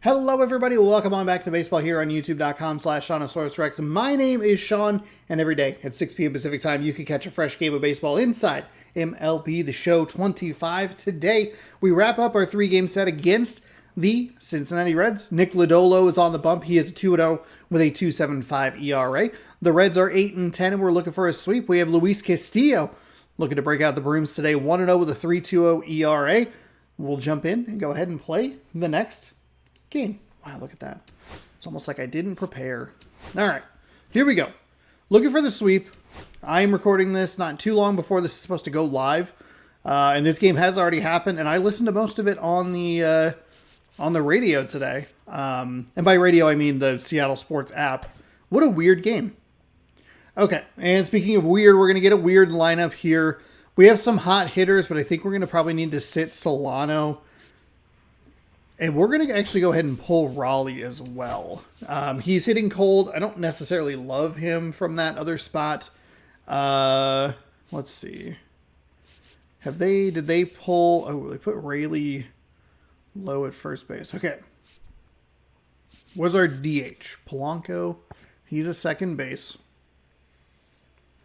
Hello everybody, welcome on back to baseball here on youtube.com/SeanOSportsRex. My name is Sean, and every day at 6 p.m. Pacific time, you can catch a fresh game of baseball inside MLB The Show 25. Today, we wrap up our three-game set against the Cincinnati Reds. Nick Lodolo is on the bump. He is a 2-0 with a 2.75 ERA. The Reds are 8-10, and we're looking for a sweep. We have Luis Castillo looking to break out the brooms today, 1-0 with a 3.20 ERA. We'll jump in and go ahead and play the next game. Wow, look at that. It's almost like I didn't prepare. All right, here we go. Looking for the sweep. I am recording this not too long before this is supposed to go live. And this game has already happened, and I listened to most of it on the radio today. And by radio, I mean the Seattle Sports app. What a weird game. Okay, and speaking of weird, we're going to get a weird lineup here. We have some hot hitters, but I think we're going to probably need to sit Solano. And we're going to actually go ahead and pull Raleigh as well. He's hitting cold. I don't necessarily love him from that other spot. Let's see. Did they pull? Oh, they put Rayleigh low at first base. Okay. What's our DH? Polanco. He's a second base.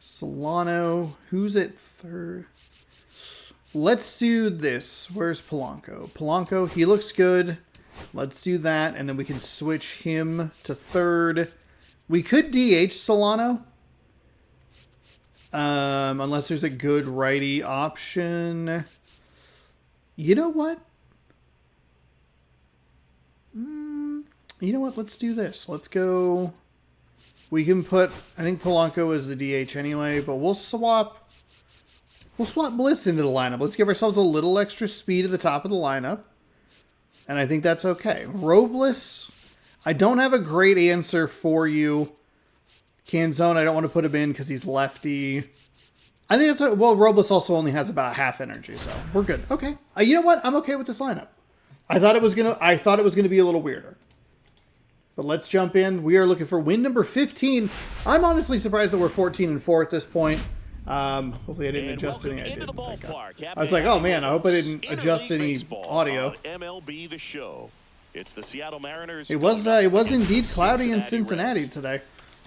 Solano. Who's at third? Let's do this. Where's Polanco? Polanco, he looks good. Let's do that, and then we can switch him to third. We could DH Solano. Unless there's a good righty option. You know what? Let's do this. Let's go. We can put, I think Polanco is the DH anyway, but we'll swap Bliss into the lineup. Let's give ourselves a little extra speed at the top of the lineup. And I think that's okay. Robles, I don't have a great answer for you. Canzone, I don't want to put him in because he's lefty. I think Robles also only has about half energy, so we're good. Okay. You know what? I'm okay with this lineup. I thought it was gonna be a little weirder. But let's jump in. We are looking for win number 15. I'm honestly surprised that we're 14-4 at this point. Hopefully I didn't adjust any. I didn't. I was like, oh man, I hope I didn't adjust any audio. MLB The Show. It's the Seattle Mariners. It was indeed cloudy in Cincinnati today.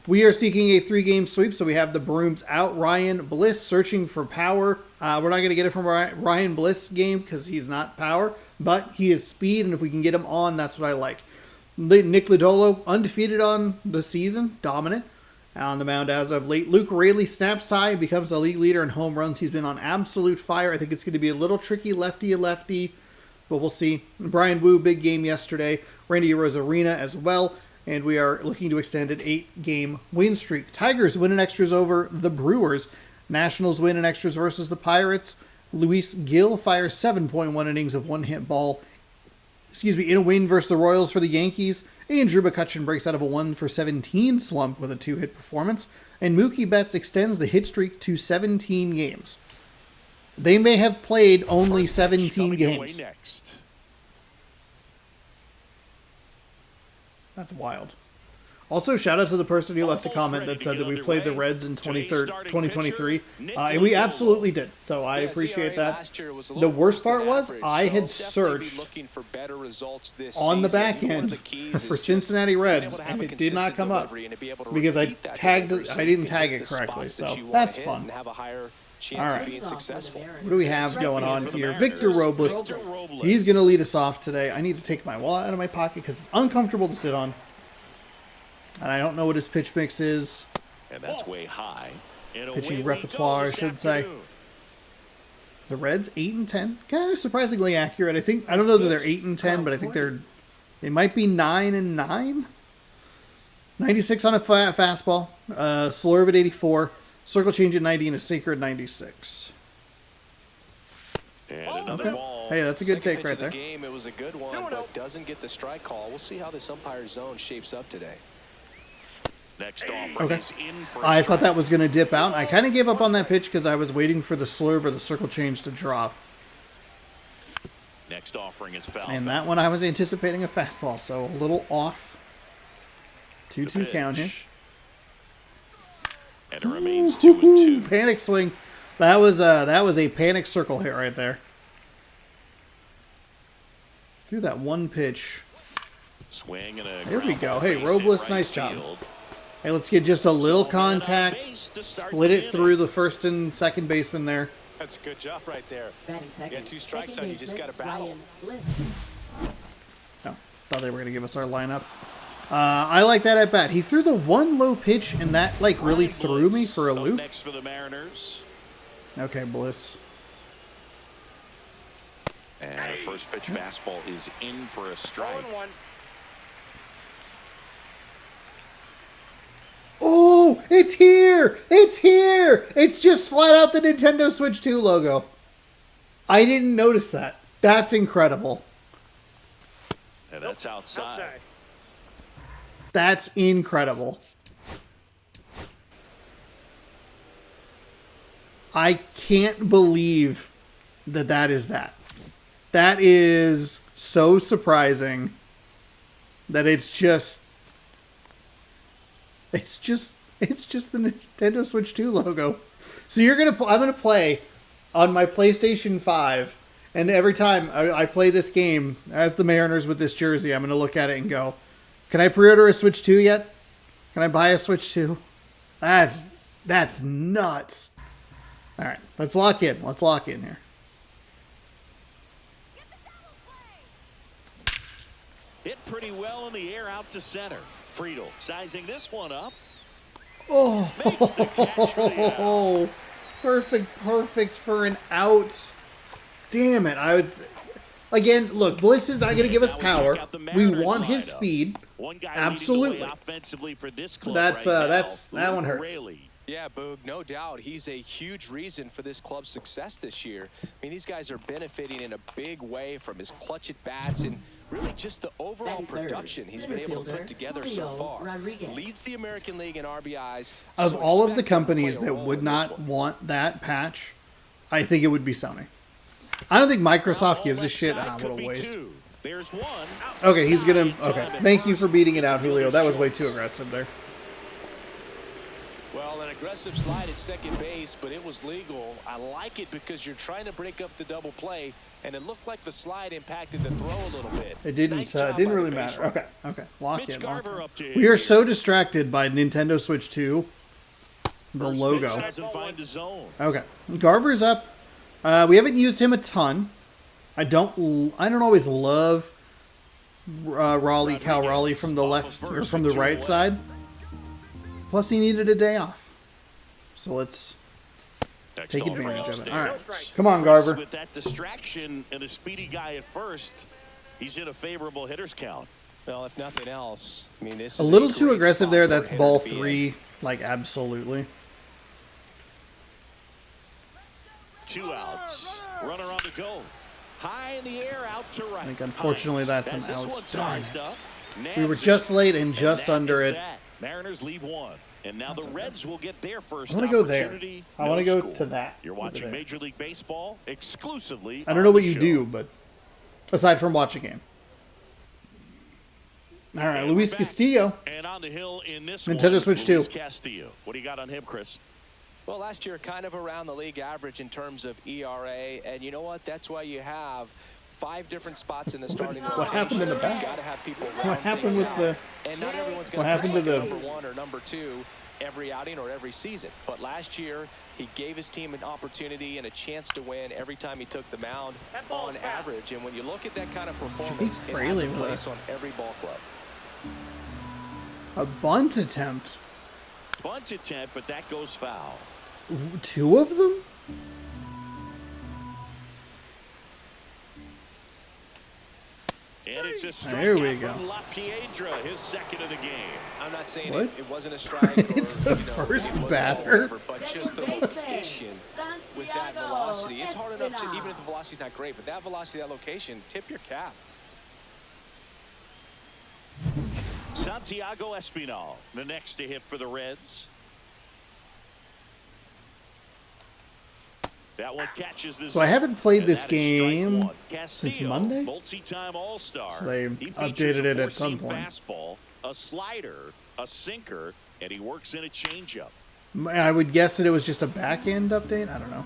We are seeking a 3-game sweep, so we have the brooms out. Ryan Bliss searching for power. We're not going to get it from Ryan Bliss game because he's not power, but he is speed, and if we can get him on, that's what I like. Nick Lodolo, undefeated on the season, dominant. On the mound as of late. Luke Raley snaps tie and becomes the league leader in home runs. He's been on absolute fire. I think it's going to be a little tricky lefty, but we'll see. Brian Wu, big game yesterday. Randy Rosarina as well. And we are looking to extend an 8-game win streak. Tigers win in extras over the Brewers. Nationals win in extras versus the Pirates. Luis Gil fires 7.1 innings of one-hit ball. In a win versus the Royals for the Yankees. Andrew McCutchen breaks out of a 1-for-17 slump with a 2-hit performance, and Mookie Betts extends the hit streak to 17 games. They may have played only 17 games. That's wild. Also, shout out to the person who left a comment that said that we played the Reds in 2023. And we absolutely did. So I appreciate that. The worst part was I had searched on the back end for Cincinnati Reds, and it did not come up because I didn't tag it correctly. So that's fun. All right. What do we have going on here? Victor Robles. He's going to lead us off today. I need to take my wallet out of my pocket because it's uncomfortable to sit on. And I don't know what his pitch mix is. And that's way high. Pitching repertoire, I should say. The Reds 8-10, kind of surprisingly accurate. I don't know that they're 8-10, but I think they might be 9-9. 96 on a fastball, slurve at 84, circle change at 90, and a sinker at 96. And another ball. Hey, that's a good take right there. Game, it was a good one, but doesn't get the strike call. We'll see how this umpire zone shapes up today. Next off, okay. I thought that was going to dip out. I kind of gave up on that pitch because I was waiting for the slurve or the circle change to drop. Next offering is foul. And that one I was anticipating a fastball, so a little off. 2-2 count here. And it remains 2-2. Panic swing. That was a panic circle hit right there. Threw that one pitch Swing and a There we ground go. ball Hey, base hit Robles, right nice job. field. Hey, let's get just a little So, man on contact. base to start Split the it through inning. the first and second baseman there. That's a good job right there. Batting You second. got 2 strikes Second on you, just got to baseman, battle. Ryan Bliss. Oh, thought they were going to give us our lineup. I like that at bat. He threw the one low pitch, and that like really Ryan threw me Bliss for a up loop. Next for the Mariners. Okay, Bliss. And the first pitch fastball is in for a strike. Oh, it's here! It's here! It's just flat out the Nintendo Switch 2 logo. I didn't notice that. That's incredible. And that's outside. That's incredible. I can't believe that that is that. That is so surprising that it's just the Nintendo Switch 2 logo. So I'm gonna play on my PlayStation 5, and every time I play this game as the Mariners with this jersey, I'm gonna look at it and go, "Can I pre-order a Switch 2 yet? Can I buy a Switch 2?" That's nuts. All right, let's lock in. Let's lock in here. Hit pretty well in the air out to center. Friedel sizing this one up. Oh, Makes the catch for the out. perfect for an out. Damn it! Again, look, Bliss is not going to give us Now we power. check out the We Mariners want his lineup. speed. One guy Absolutely. leading the way offensively for this club That's, right now, that one hurts. Raley. Yeah, Boog, no doubt. He's a huge reason for this club's success this year. I mean, these guys are benefiting in a big way from his clutch at bats and really just the overall Batting third, production he's been able to center put together so fielder, far. Rodriguez. Leads the American League in RBIs. Of so all of the expect him to companies play a that role would in this not one. want that patch, I think it would be Sony. I don't think Microsoft gives a shit. Ah, what a waste. There's one. Okay, he's gonna. Okay, thank you for beating it out, Julio. That was way too aggressive there. Well, an aggressive slide at second base, but it was legal. I like it because you're trying to break up the double play, and it looked like the slide impacted the throw a little bit. It didn't. Nice It job didn't by the really base matter. runner. Okay. Lock Mitch in. Lock Garver in. up to We are here. so distracted by Nintendo Switch 2. The First pitch logo. doesn't find the zone. Okay, Garver's up. We haven't used him a ton. I don't always love Cal Raleigh from the left or from the right side. Plus, he needed a day off, so let's Next take offer advantage of it. upstairs. All right, come on, Garver. With that distraction and a speedy guy at first, he's in a favorable hitter's count. Well, if nothing else, I mean, this is A little great too aggressive spot there. for a That's hitter ball to be in. 3, like absolutely. 2 outs. Runner on the go. High in the air, out to right. I think unfortunately that's an Has this out. one Darn sized it. up. We were Nabs just it. late and just that under is it. that. Mariners leave 1. And now the Reds will get their first I want to go there. opportunity. I No want to go score. to that. You're over watching there. Major League Baseball exclusively. I don't know on what the you show. do, but aside from watch a game. All right, And we're Luis back. Castillo. And on the hill in this Nintendo one, Switch Luis 2. Castillo. What do you got on him, Chris? Well, last year, kind of around the league average in terms of ERA. And you know what? That's why you have 5 different spots in the starting rotation. What happened in the back? You've got to have people What round happened things with out. the- And not everyone's What going happened to the- number 1 or number 2 every outing or every season. But last year, he gave his team an opportunity and a chance to win every time he took the mound on average. And when you look at that kind of performance, it has Fraley a with place on every ball club. A bunt attempt. Bunt attempt, but that goes foul. 2 of them? And it's a There we strikeout go. from La Piedra, his second of the game. I'm not saying What? it wasn't a strike. Or, It's the first it wasn't batter. whatever, but just the Second baseman, location with that Santiago velocity. It's hard enough to, Espinal. even if the velocity's not great, but that velocity, that location, tip your cap. Santiago Espinal, the next to hit for the Reds. That one catches the So I haven't played and this that is strike game one. since Castillo, Monday? Multi-time All-Star. So they He features updated a it at some 4-seam point. Fastball, a slider, a sinker, and he works in a changeup. I would guess that it was just a back end update. I don't know.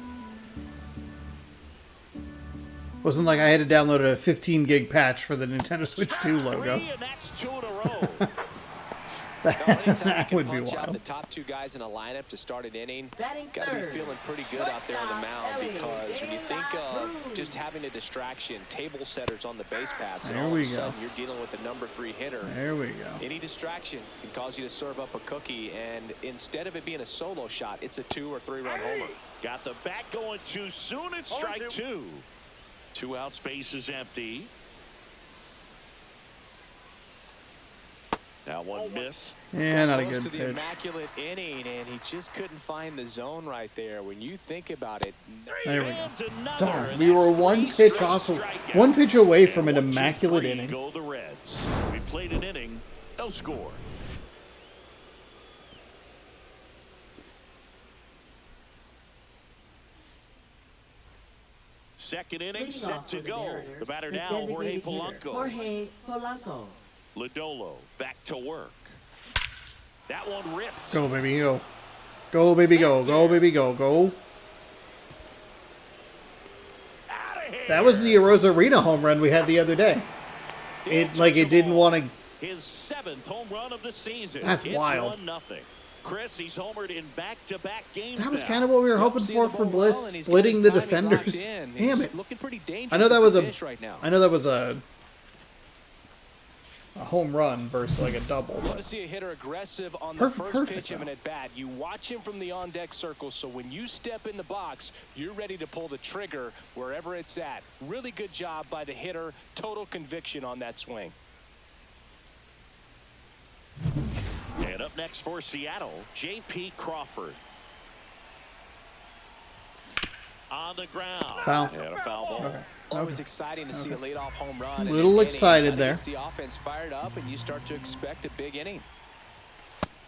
Wasn't like I had to download a 15 gig patch for the Nintendo Switch 2 logo. And that's 2 in a row. That would be wild. The top 2 guys in a lineup to start an inning. Got to be feeling pretty good out there on the mound, because when you think of just having a distraction, table setters on the base paths, and all of a sudden you're dealing with the number 3 hitter. There we go. Any distraction can cause you to serve up a cookie, and instead of it being a solo shot, it's a 2 or 3 run homer. Got the bat going too soon. It's strike 2. 2 out, space is empty. That one missed. Yeah, not a Close good to the pitch. immaculate inning, and he just couldn't find the zone right there. When you think about it, There we go. Darn, we were one pitch away from an immaculate inning. Go the Reds. We played an inning, no score. Second inning set to go. The batter now, Jorge Polanco. Lodolo back to work. That one ripped. Go, baby, go. Go, baby, go. Go, baby, go. Go. That was the Rosarina home run we had the other day. It didn't want to. His 7th home run of the season. That's it's wild. 1-0. Chris, he's homered in back-to-back games. That was now. kind of what we were hoping for Bliss, splitting the defenders. Damn it! looking pretty dangerous. I know that was a. Right now. I know that was a home run versus like a double. Love to But see a hitter aggressive on the first perfect, pitch of an at-bat. You watch him from the on-deck circle, so when you step in the box, you're ready to pull the trigger wherever it's at. Really good job by the hitter. Total conviction on that swing. And up next for Seattle, J.P. Crawford. On the ground. Foul. And a foul ball. Okay. Always exciting to see a leadoff home run. A little excited there. The offense fired up, and you start to expect a big inning.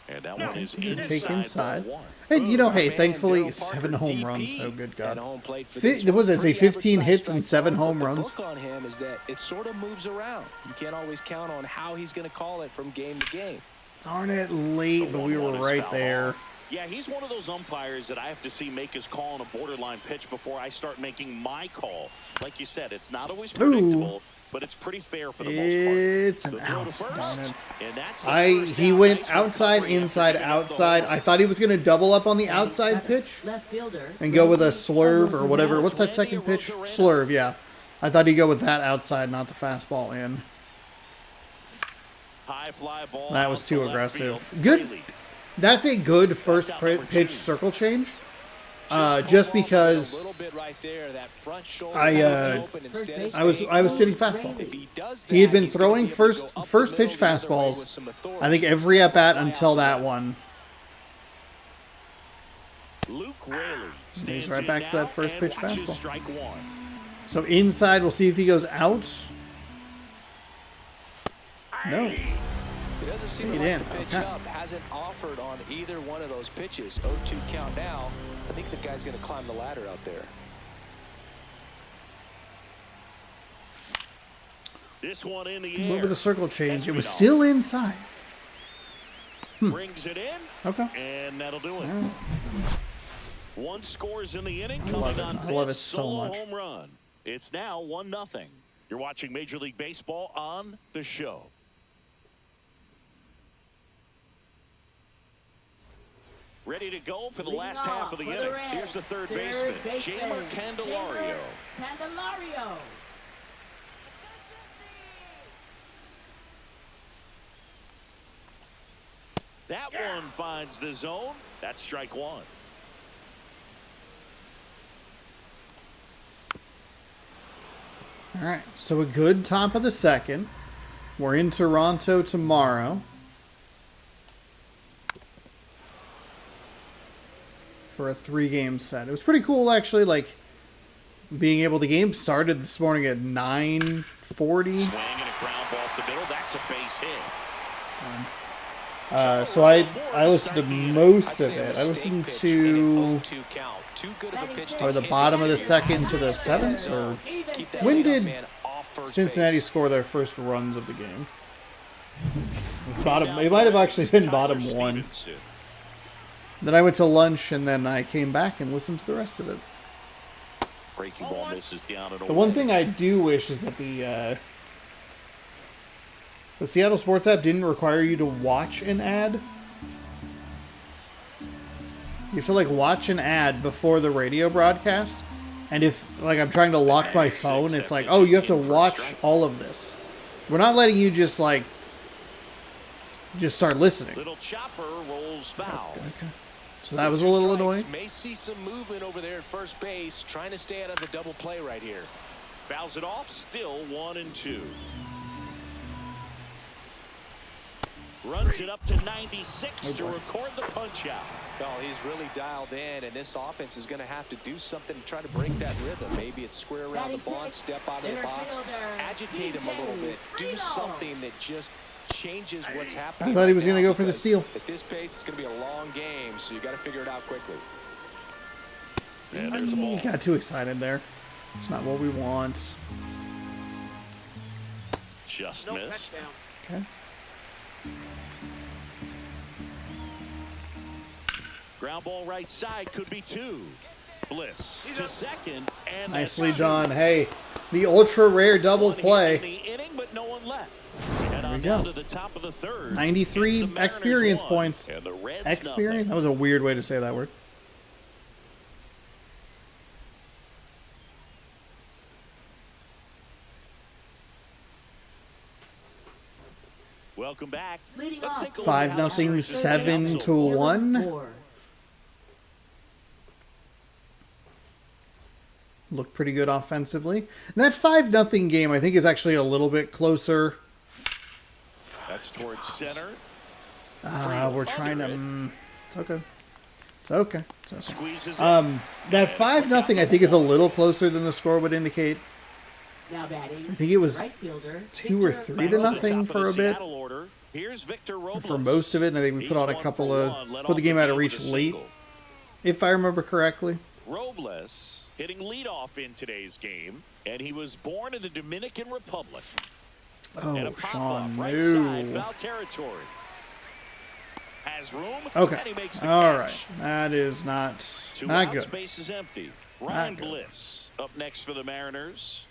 And that one is Take inside. ball 1. And you know, hey, Man, thankfully, Daryl 7 Parker, home DP, runs. Oh, good God. at home plate for Fi- this what one. did I say, Pretty 15 average hits size and strike 7 zone, home but runs? The book on him is that it sort of moves around. You can't always count on how he's going to call it from game to game. Darn it, late, but we were 1-1 is right foul there. off. Yeah, he's one of those umpires that I have to see make his call on a borderline pitch before I start making my call. Like you said, it's not always predictable, but it's pretty fair for the most part. It's an The throw to out. first, Darn it. and that's the first He down. went Nice outside, recovery after inside, picking up the outside. whole I thought he was going to double up on the outside pitch Left fielder. and go with a slurve or whatever. What's that Randy second pitch? Arozarena. Slurve, yeah. I thought he'd go with that outside, not the fastball in. High fly ball That out was to too left aggressive. field. Good. Freely. That's a good first That's out number pitch 2. circle change. Just Just pulled off because a little bit right there, that front shoulder I, open instead of I was staying sitting low. fastball. If he does He had that, been he's gonna throwing be able to go up the first pitch middle the other way with fastballs. some authority. I think every at bat until that one. Luke Raley stands right in back to now that first and pitch watches fastball. Strike 1. So inside, we'll see if he goes out. No. He doesn't seem to Stayed like in. the pitch Okay. up. Hasn't offered on either one of those pitches. 0-2 count now. I think the guy's going to climb the ladder out there. This one in the What air. with the circle change? It was Espinal still inside. brings it in, Okay. and that'll do it. Alright. One scores in the inning. I Coming love it. on I love this it so solo much. home run. It's now 1-0. You're watching Major League Baseball on the show. Ready to go for the last half of the inning. Here's the third baseman, Jamer Candelario. Candelario. That one finds the zone. That's strike 1. All right. So a good top of the second. We're in Toronto tomorrow. For a 3-game set. It was pretty cool, actually, like, being able to game started this morning at 9:40. Swing and a ground ball up the middle. That's a base hit. So I listened to most of it. I listened to or the bottom of the second to the 7th. Or when did Cincinnati score their first runs of the game? It was bottom. It might have actually been bottom 1. Stevenson. Then I went to lunch and then I came back and listened to the rest of it. Breaking ball misses down and away. The one thing I do wish is that the Seattle Sports app didn't require you to watch an ad. You have to like watch an ad before the radio broadcast. And if like I'm trying to lock my phone, it's like, oh, you have to watch all of this. We're not letting you just like just start listening. Little chopper rolls foul. Okay. So that was a little annoying. May see some movement over there at first base, trying to stay out of the double play right here. Fouls it off, still 1-2. Runs it up to 96 to record the punch out. Oh, he's really dialed in, and this offense is going to have to do something to try to break that rhythm. Maybe it's square around the ball, step out of the box, agitate him a little bit, do something that just changes what's happening. I thought he was going to go for the steal. At this pace, it's going to be a long game, so you got to figure it out quickly. He got too excited there. It's not what we want. Just missed. Okay. Ground ball right side, could be 2. Bliss to second, and Nicely done. Hey, the ultra rare double play. In the inning, but no one left. There we go. To the top of the third. 93 experience won, points. and the Reds Experience? nothing. That was a weird way to say that word. Welcome back. Leading Let's off. take a look 5-0, at how series is playing out so 7-1. 4. Looked pretty good offensively. And that 5-0 game, I think, is actually a little bit closer. That's towards center. We're trying to... it's okay. It's okay. It's okay. Squeezes That 5-0, I think, is a little closer than the score would indicate. Now batting. I think it was Right fielder, 2 or Victor 3-0 for a bit. Here's Victor Robles. For most of it, and I think we put on a couple of... put the game out of reach late, if I remember correctly. Robles hitting leadoff in today's game, and he was born in the Dominican Republic. And a Oh, pop-up Sean, right side, no. foul territory. Has room, Okay. and he makes the All catch. right. That is not 2 not outs, good. base is empty. Ryan good. Bliss up next for the Mariners.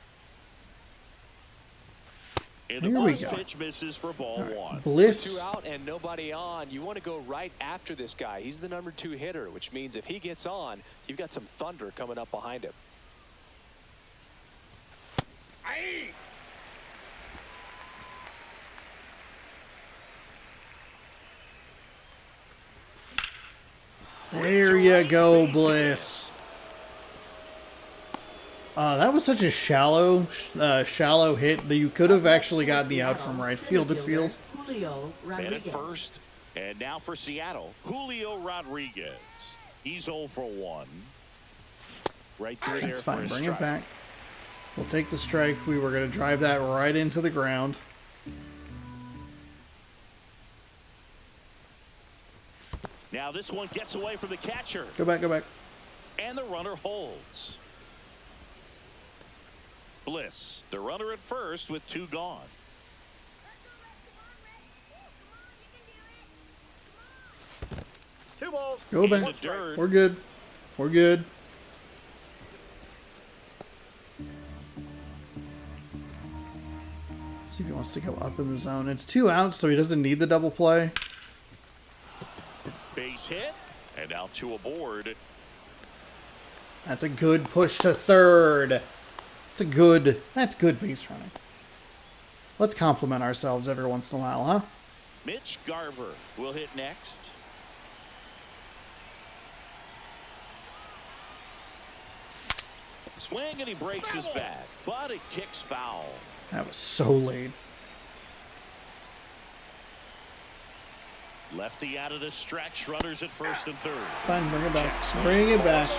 And Here the we first go. pitch misses for ball 1. Bliss. 2 out and nobody on. You want to go right after this guy. He's the number 2 hitter, which means if he gets on, you've got some thunder coming up behind him. There you go, Bliss. That was such a shallow hit that you could have actually gotten the out from right field, it feels. Julio And at Rodriguez. first, and now for Seattle, Julio Rodriguez. He's 0 for 1. Right through there That's for fine. a Bring strike. it back. We'll take the strike. We were going to drive that right into the ground. Now this one gets away from the catcher, Go back, go back. and the runner holds. Bliss, the runner at first with 2 gone. Go In back. the dirt. We're good. We're good. See if he wants to go up in the zone. It's 2 outs, so he doesn't need the double play. Base hit, and now 2 aboard. That's a good push to third. That's good base running. Let's compliment ourselves every once in a while, huh? Mitch Garver will hit next. Swing, and he breaks his bat, but it kicks foul. That was so late. Lefty out of the stretch, runners at first and third. Fine, bring it back. Bring it back.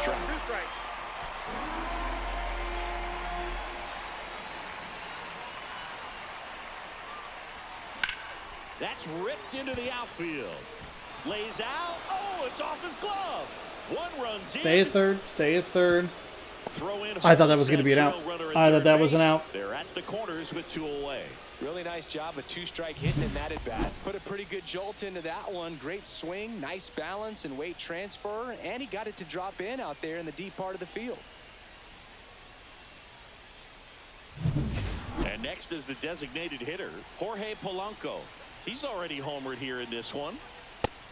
That's ripped into the outfield. Lays out. Oh, it's off his glove. 1 runs Stay in. at third. Stay at third. Throw in I thought that was going to be an out. I thought that was an out. They're at the corners with 2 away. Really nice job of 2-strike hitting in that at bat. Put a pretty good jolt into that one. Great swing, nice balance and weight transfer, and he got it to drop in out there in the deep part of the field. Next is the designated hitter, Jorge Polanco. He's already homered here in this one.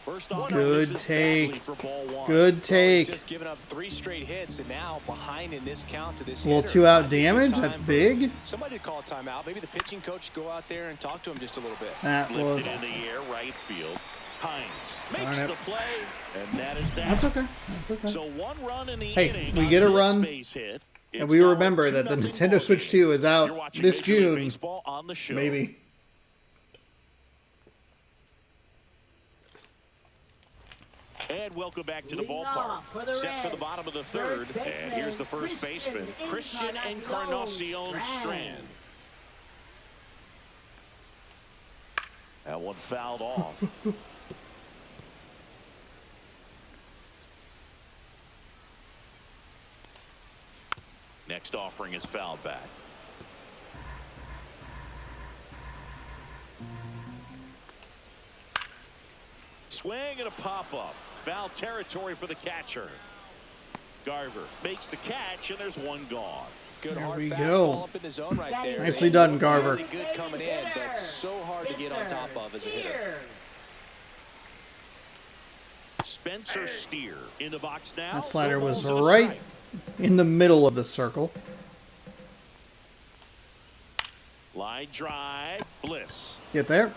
First off, good take. For ball one. Good take. Well, just giving up 3 straight hits, and now behind in this count to this a little hitter. 2-out damage. That's big. Somebody to call a timeout. Maybe the pitching coach go out there and talk to him just a little bit. That was lifted in the air, right field. Hines makes the play, and that is that. That's okay. That's okay. So 1 run in the hey, inning. we get a run, hit. and we remember that the Nintendo Switch 2 is out this June. On the show. Maybe. And welcome back to the ballpark. Set for the bottom of the third. And here's the first baseman, Christian Encarnacion Strand. That one fouled off. Next offering is fouled back. Swing and a pop-up. Foul territory for the catcher. Garver makes the catch, and there's one gone. Good There hard we fastball go. up in the zone right there. Nicely done, Garver. Really good coming in, but so hard to get on top of as a hitter. Spencer Steer in the box now. That slider No was balls and a right strike. in the middle of the circle. Line drive, Bliss. Get there.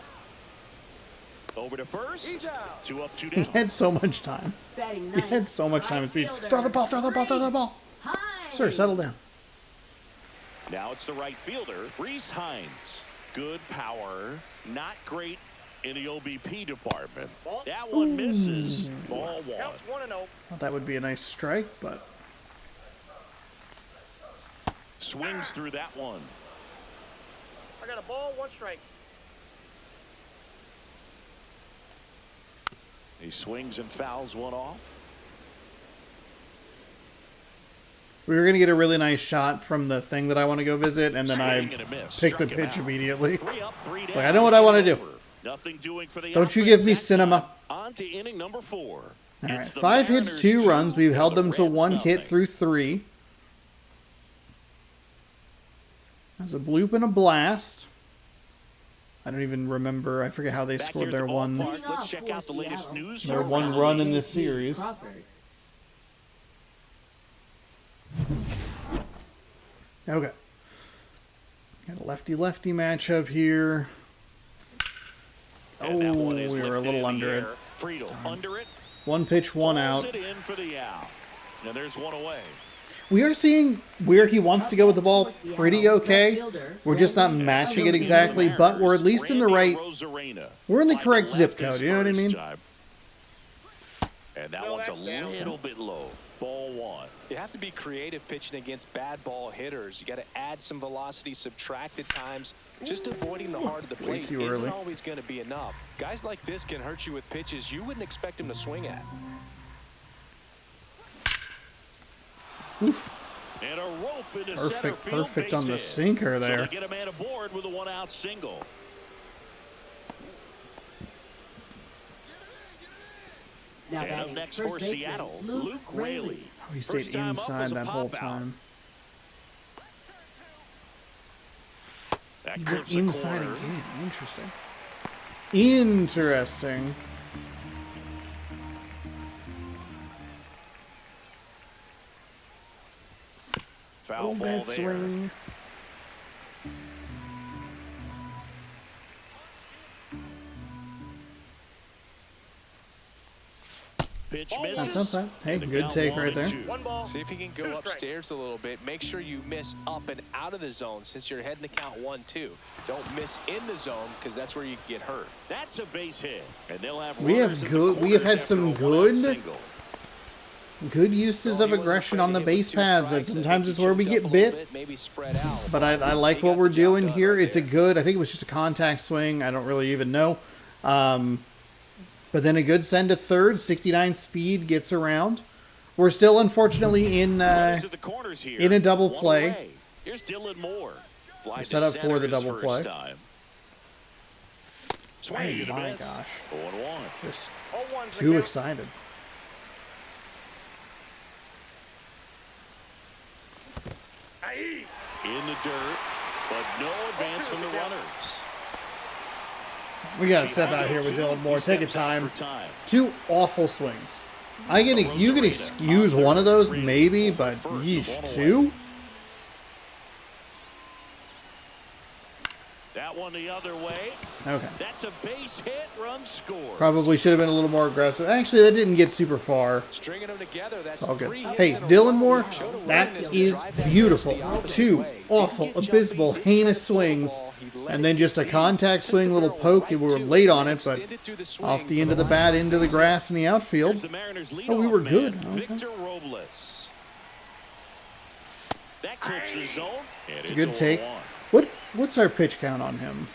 Over to first. 2 up, 2 He down. had so much time. Batting He ninth, had so much time and speed. right Throw the ball, fielder, throw the ball, throw the ball. Hines. Sir, settle down. Now it's the right fielder, Reese Hines. Good power, not great in the OBP department. That one misses. Ball 1. Thought that would be a nice strike, but Swings through that one. I got a ball, 1 strike. He swings and fouls one off. we were going to get a really nice shot from the thing that I want to go visit, and then Swing I and a miss. picked the Struck him pitch out. immediately. 3 up, 3 down. Like, I know what I want to do. Nothing doing for the Don't you offense give me that cinema. time. On to inning number 4. All right, It's the 5 hits, Mariners 2 2 runs. We've and held the them to Reds 1 hit nothing. through 3. That's a bloop and a blast. I don't even remember. I forget how they Back scored here at their the one. ballpark, let's check out the latest news. Their from one around run the in this JT series. Crawford. Okay. Got a lefty-lefty matchup here. And that Oh, one is we were a lifted little in the under it. air. Friedel under it. 1 pitch, 1 Pulls out. it in for the out. Now there's one away. We are seeing where he wants to go with the ball pretty okay. We're just not matching it exactly, but we're at least in the right. We're in the correct zip code, you know what I mean? And that one's a little bit low. Ball 1. You have to be creative pitching against bad ball hitters. You got to add some velocity, subtract at times. Just avoiding the heart of the plate too isn't early. always going to be enough. Guys like this can hurt you with pitches you wouldn't expect them to swing at. Oof. And a rope into center Perfect, field, perfect base on the hit. sinker So there. they get a man aboard with a 1-out single. Now And up batting next first for baseman, Seattle, Luke Luke Raley. Raley. Oh, he First stayed time up inside was a that whole pop-out. time. That He clips went the inside corner. again. Interesting. Interesting. Foul Oh, ball bad there. swing. Pitch That's misses. That's outside. Hey, And the good count take 1 right and there. 2. 1 ball. See if you can 2 go strikes. upstairs a little bit. Make sure you miss up and out of the zone since you're heading to count 1-2. Don't miss in the zone because that's where you get hurt. That's a base hit. And they'll have We have runners in the good- we have corners had after some a 1-out good- single. Good uses of aggression on the base paths, and sometimes it's where we get bit. Maybe spread out. But I like what we're doing here. It's a good, I think it was just a contact swing. I don't really even know. But then a good send to third, 69 speed, gets around. We're still, unfortunately, in Runners at the corners here. in a double One play. away. Here's Dylan Moore. Flies set to up for center the his double first play. time. Swing Oh and a my miss. gosh. 0-1. just 0-1's the too count. excited. In the dirt. But no advance from the runners. We got to step out here with Dylan Moore. Take a time. 2 awful swings. You can excuse one of those, maybe, but yeesh, 2? That one the other way. Okay. That's a base hit, run score. Probably should have been a little more aggressive. Actually, that didn't get super far. Stringing them together, that's All good. 3 hits Hey, in a Dylan row. Moore, that is beautiful. 2 awful, abysmal, heinous swings, and then just a contact swing, little poke. We were late on it, but off the end of the bat, into the grass in the outfield. Oh, we were good. Okay. Victor Robles. That clips the zone. It's a good take. What's our pitch count on him?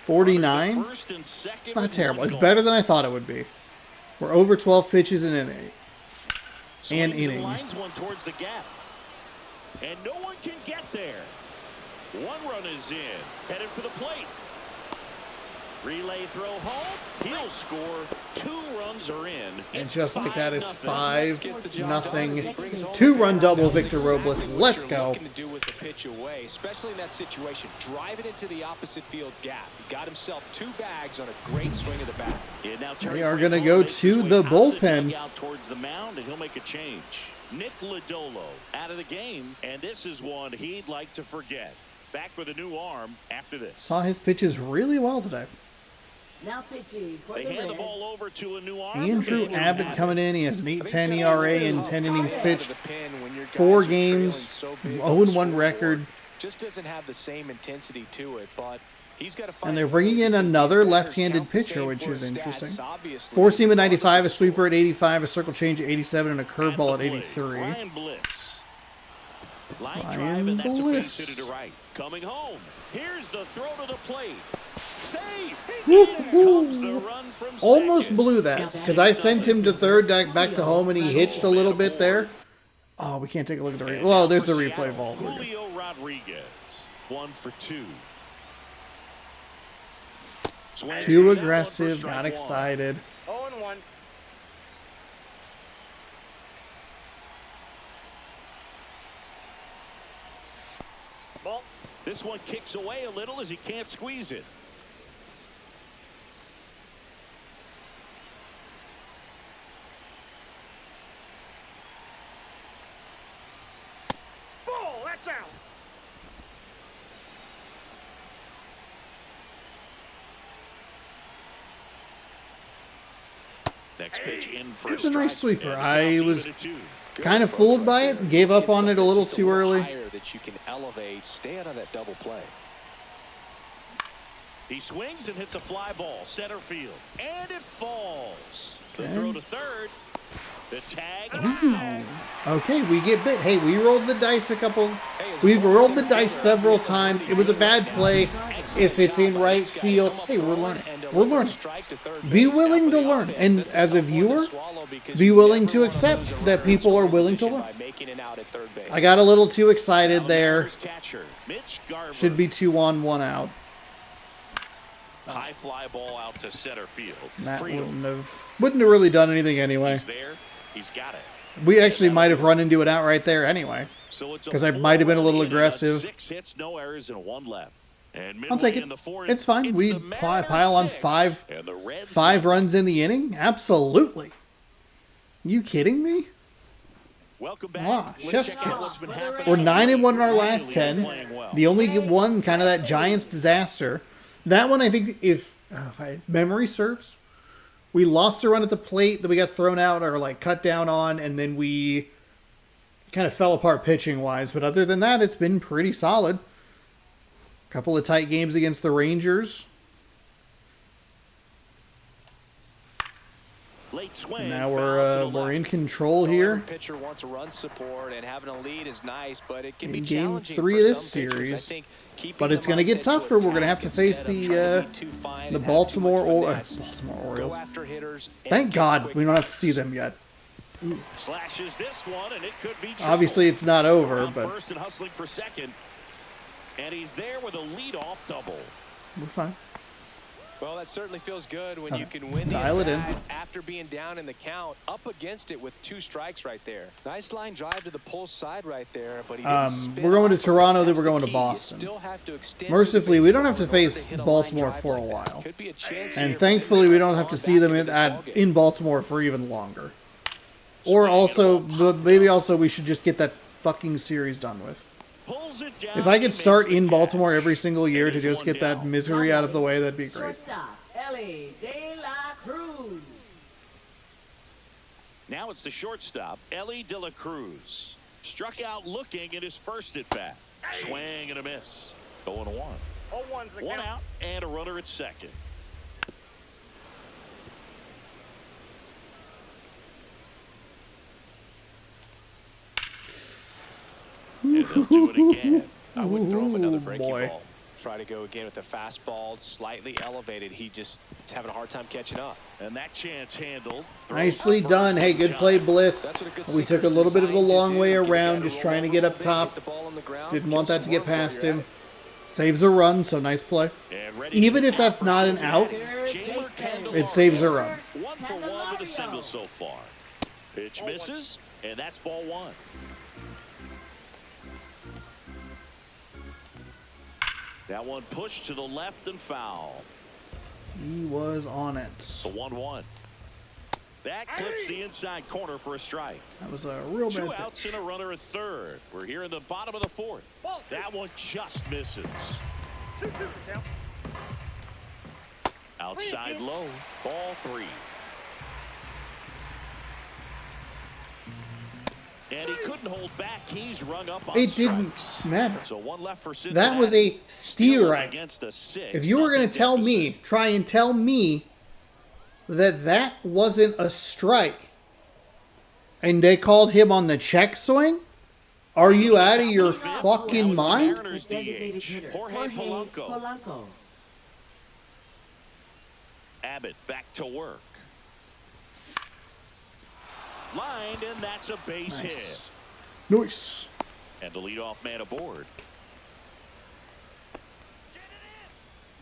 49? It's not terrible. It's better than I thought it would be. We're over 12 pitches in an inning. Lines one towards the gap. And no one can get there. 1 run is in. Headed for the plate. Relay throw home. He'll score. 2 runs are in. And just like that, it's 5-0. 2-run double, Victor Robles. Let's go. Especially in that situation, drive it into the opposite field gap. He got himself 2 bags on a great swing of the bat. We are going to go to the bullpen. Out towards the mound, and he'll make a change. Nick Lodolo out of the game, and this is one he'd like to forget. Back with a new arm after this. Saw his pitches really well today. Now pitching for They the hand the Reds. ball over to a new arm. Andrew Abbott coming in. He has an 8.10 ERA in 10 innings pitched. 4 games, 0-1 record. Just doesn't have the same intensity to it, but he's got to find. And they're bringing in another left-handed pitcher, which is interesting. 4-seam at 95, a sweeper at 85, a circle change at 87, and a curveball at 83. Ryan Bliss. Line drive, Ryan and that's a base Bliss. hit to right. Coming home. Here's the throw to the plate. Save. Comes the run from Almost second. blew that, because I sent him to third, back to home, and he hitched a little bit there. Oh, we can't take a look at the replay. Well, there's the replay vault. Julio Rodriguez, 1 for 2. Too aggressive, got excited. 0-1. Ball. This one kicks away a little as he can't squeeze it. Ball. That's out. Next pitch in for It's a nice strike. sweeper. And I the was count's even at 2. kind of fooled by it, gave up on it a little too early. That you can elevate, stay out of that double play. He swings and hits a fly ball center field, and it falls. The Okay. throw to third. The tag. Okay, we get bit. Hey, we rolled the dice We've rolled the dice several times. It was a bad play. If it's in right field, hey, we're learning. We're learning. Be willing to learn. And as a viewer, be willing to accept that people are willing to learn. I got a little too excited there. Should be 2 on, 1 out. High fly ball out to center field. That wouldn't have really done anything anyway. He's there. He's got it. We actually might have run into it out right there anyway. Because I might have been a little aggressive. 6 hits, no errors, and 1 left. And I'll take it. It's fine. We pile on 5 runs in the inning? Absolutely. You kidding me? Welcome back. Wow, chef's kiss. We're We're 9-1 in our last 10. The only one, kind of that Giants disaster. That one, I think, if memory serves, we lost a run at the plate that we got thrown out or like cut down on, and then we kind of fell apart pitching wise. But other than that, it's been pretty solid. Couple of tight games against the Rangers. Late swing. Now we're in control here. Pitcher wants a run support, and having a lead is nice, but it can be In game challenging 3 for of this some pitchers. I series. think keeping But it's the going to get mindset tougher. We're going to attack have to face instead of trying to the be too fine the and have too Baltimore much finesse. Orioles. Go after hitters and Thank get God quick we don't have to outs. see them yet. Slashes this one, and it could be trouble. Obviously, it's not over, Around but first and hustling for second. And he's there with a leadoff double. we're fine. Well, that certainly feels good when you can win the dial it in after being down in the count, up against it with 2 strikes right there. Nice line drive to the pull side right there, but he didn't spin we're going to off. Toronto, then That's we're the going to key. Boston. You still have to extend Mercifully, we don't have to in order face hit a line Baltimore drive for a like that. while. Could be a chance And here thankfully, we don't have to on see them back into this ballgame. in Baltimore for even longer. Or also, maybe also we should just get that fucking series done with. Pulls it down. If I could and start makes the in catch. Baltimore every single year to There's just one get that down. misery out of the way, that'd be great. Shortstop, Ellie De La Cruz. Now it's the shortstop, Ellie De La Cruz. Struck out looking at his first at bat. Swing and a miss. 0-1. 0-1's the One count. out and a runner at second. And they'll do it again. I would throw him another breaking boy. ball. Try to go again with the fastball, slightly elevated. He just is having a hard time catching up. And that chance handled. Throws Nicely for done. first Hey, and good John. play, Bliss. That's what a good We took a sinker's little bit of a designed to long do. way Get around, that just roll trying to over get a up bit, top. get the ball on the ground, Didn't kill want that some to get runs while past you're him. at it. Saves a run, so nice play. And ready Even to if that's for not an out, Cincinnati. Chamber Candelario. it saves a run. 1 for 1 with a single so far. Pitch misses, and that's ball 1. That one pushed to the left and foul. He was on it. The 1-1. That clips the inside corner for a strike. That was a real 2 bad outs pitch. and a runner at third. We're here in the bottom of the 4th. That one just misses. 2-2 the count. Outside low, ball 3. And he couldn't hold back. He's rung up on It didn't strikes. matter. So 1 left for Cincinnati. That was a Still steer right. against a 6. If you were going to tell deficit. me, try and tell me that that wasn't a strike and they called him on the check swing, are you out of your fucking mind? Mariners Designated DH, hitter, Jorge Polanco. Polanco. Abbott back to work. Lined, and that's a base Nice. hit. Nice. And the leadoff man aboard.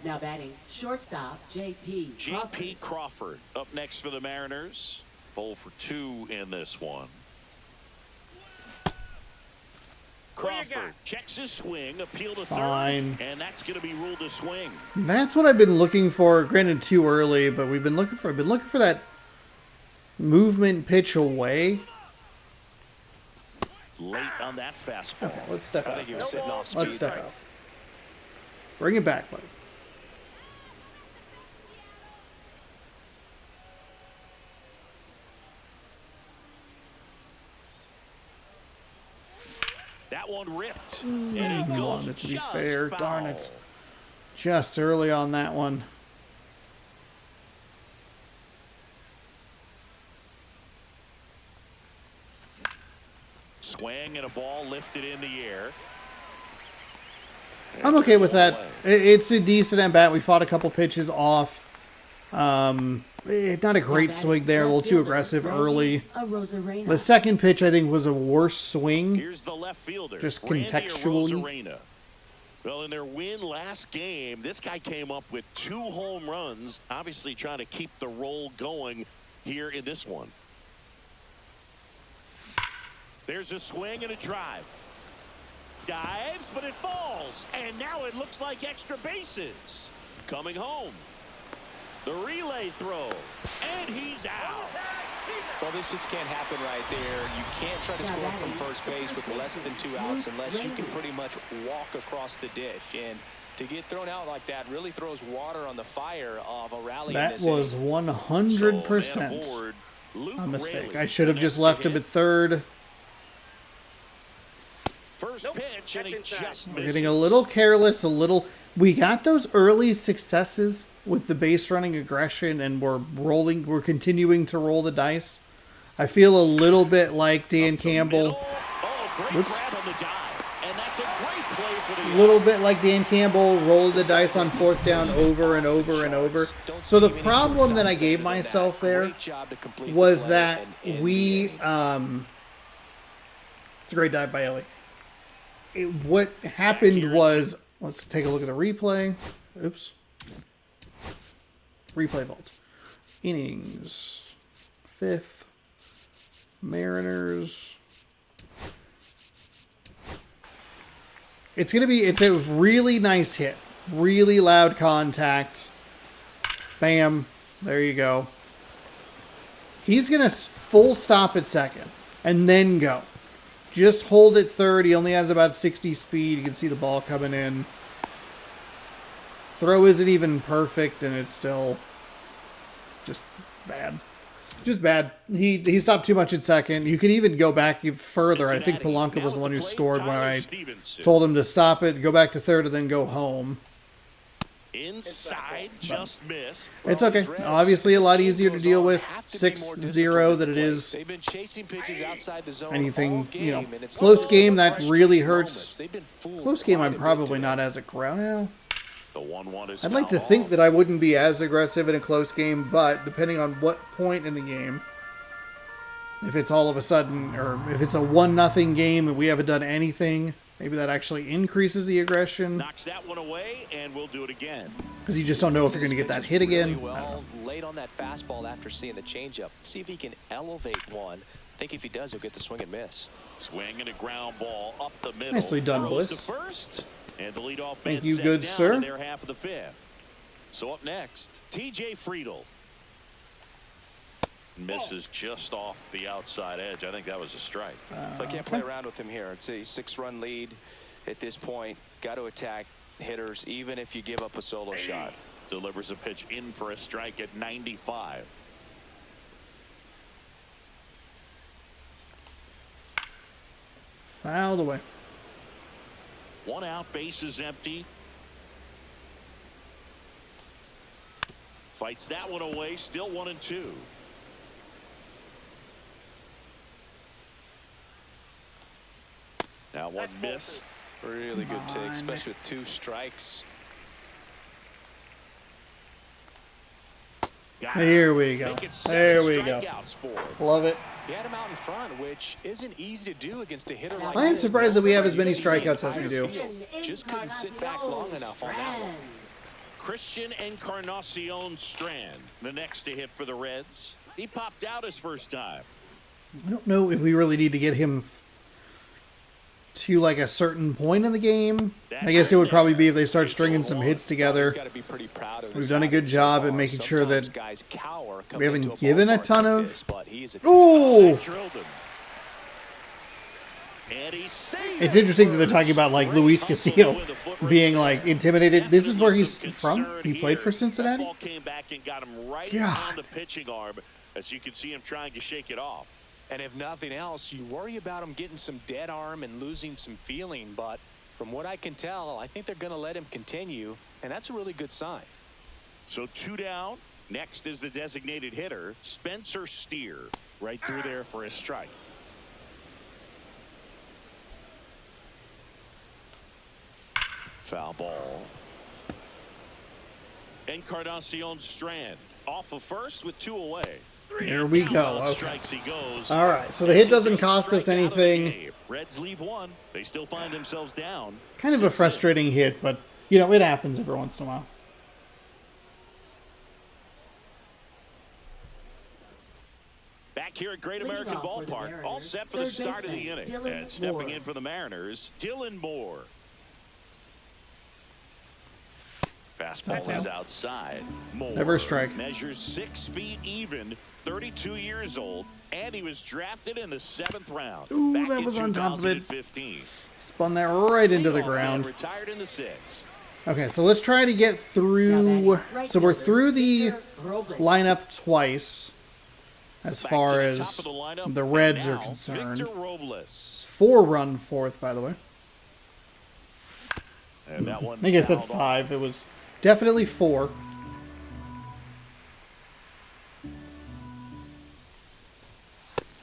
Now batting, shortstop, J.P. J.P. Crawford up next for the Mariners. 0 for 2 in this one. Crawford checks his swing, appeal to Fine. third, and that's going to be ruled a swing. That's what I've been looking for. Granted, too early, but I've been looking for that movement pitch away. Late on that fastball. Okay, let's step I out. think he was sitting off speed. Let's step out. Bring it back, buddy. That one ripped. And it goes wanted to be just fair. foul. Darn it. Just early on that one. Swing and a ball lifted in the air. I'm okay with that. It's a decent at bat. We fought a couple pitches off. Not a great swing there. A little too aggressive early. The second pitch, I think, was a worse swing. Here's the left fielder. Just Randy contextually. Arozarena. Well, in their win last game, this guy came up with 2 home runs, obviously trying to keep the roll going here in this one. There's a swing and a drive. Dives, but it falls. And now it looks like extra bases. Coming home. The relay throw. And he's out. Well, this just can't happen right there. You can't try to score from first base with less than 2 outs unless you can pretty much walk across the ditch. And to get thrown out like that really throws water on the fire of a rally. That in this was inning. 100% a mistake. Raley, I should have the just next left to him hit. at third. First pitch, and he just We're misses. getting a little careless, we got those early successes with the base running aggression, and we're continuing to roll the dice. I feel a little bit like Dan Campbell. Oh, great Whoops. grab on the dive. And that's a great play for A the little bit like Dan Campbell, rolling the dice on 4th down over and over and over. So the problem that I gave myself there was that we, it's a great dive by Ellie. What happened was, let's take a look at the replay. Oops. Replay vault. Innings. 5th. Mariners. It's a really nice hit. Really loud contact. Bam. There you go. He's going to full stop at second and then go. Just hold at third. He only has about 60 speed. You can see the ball coming in. Throw isn't even perfect, and it's still just bad. Just bad. He stopped too much at second. You could even go back further. I think Polanco was the one who scored when I told him to stop it, go back to third, and then go home. Inside, just missed. It's okay. Obviously, a lot easier to deal with 6-0 than it is anything, you know. Close game, that really hurts. Close game, I'm probably not as aggressive. I'd like to think that I wouldn't be as aggressive in a close game, but depending on what point in the game, if it's all of a sudden, or if it's a 1-0 game and we haven't done anything, maybe that actually increases the aggression. Knocks that one away, and we'll do it again. Because you just don't know if you're going to get that hit again. Well, late on that fastball after seeing the changeup. See if he can elevate one. I think if he does, he'll get the swing and miss. Swing and a ground ball up the middle. Nicely done, Throws Bliss. to first, and the leadoff Thank man you, set good down sir. in their half of the 5th. So up next, TJ Friedel. Misses just off the outside edge. I think that was a strike. I can't play around with him here. It's a 6-run lead at this point. Got to attack hitters, even if you give up a solo shot. Delivers a pitch in for a strike at 95. Fouled away. 1 out, bases empty. Fights that one away, still 1-2. Now one missed. Really good take, especially with 2 strikes. Here we go. There we go. Love it. He had him out in front, which isn't easy to do against a hitter like I am surprised that we have as many strikeouts as we do. Just couldn't sit back long enough on that one. Christian Encarnacion Strand, the next to hit for the Reds. He popped out his first time. I don't know if we really need to get him to like a certain point in the game. I guess it would probably be if they start stringing some hits together. We've done a good job at making sure that we haven't given a ton of. Ooh! It's interesting that they're talking about like Luis Castillo being like intimidated. This is where he's from. He played for Cincinnati. God. As you can see him trying to shake it off. And if nothing else, you worry about him getting some dead arm and losing some feeling. But from what I can tell, I think they're going to let him continue. And that's a really good sign. So 2 down. Next is the designated hitter, Spencer Steer. Right through there for a strike. Foul ball. Encarnacion Strand off of first with 2 away. Here we go. Okay. All right. So the hit doesn't cost us anything. Reds leave 1. They still find themselves down. Kind of a frustrating hit, but you know it happens every once in a while. Back here at Great American Ballpark, all set for the start of the inning. And stepping in for the Mariners, Dylan Moore. Fastball is outside. Moore Never a strike. measures 6 feet even, 32 years old, and he was drafted in the 7th round. Ooh, that was on top of it. Spun that right into the ground. Retired in the 6th. Okay, so let's try to get through. So we're through the lineup twice, as far as the Reds are concerned. 4-run 4th, by the way. And that one I think I said 5. It was definitely 4.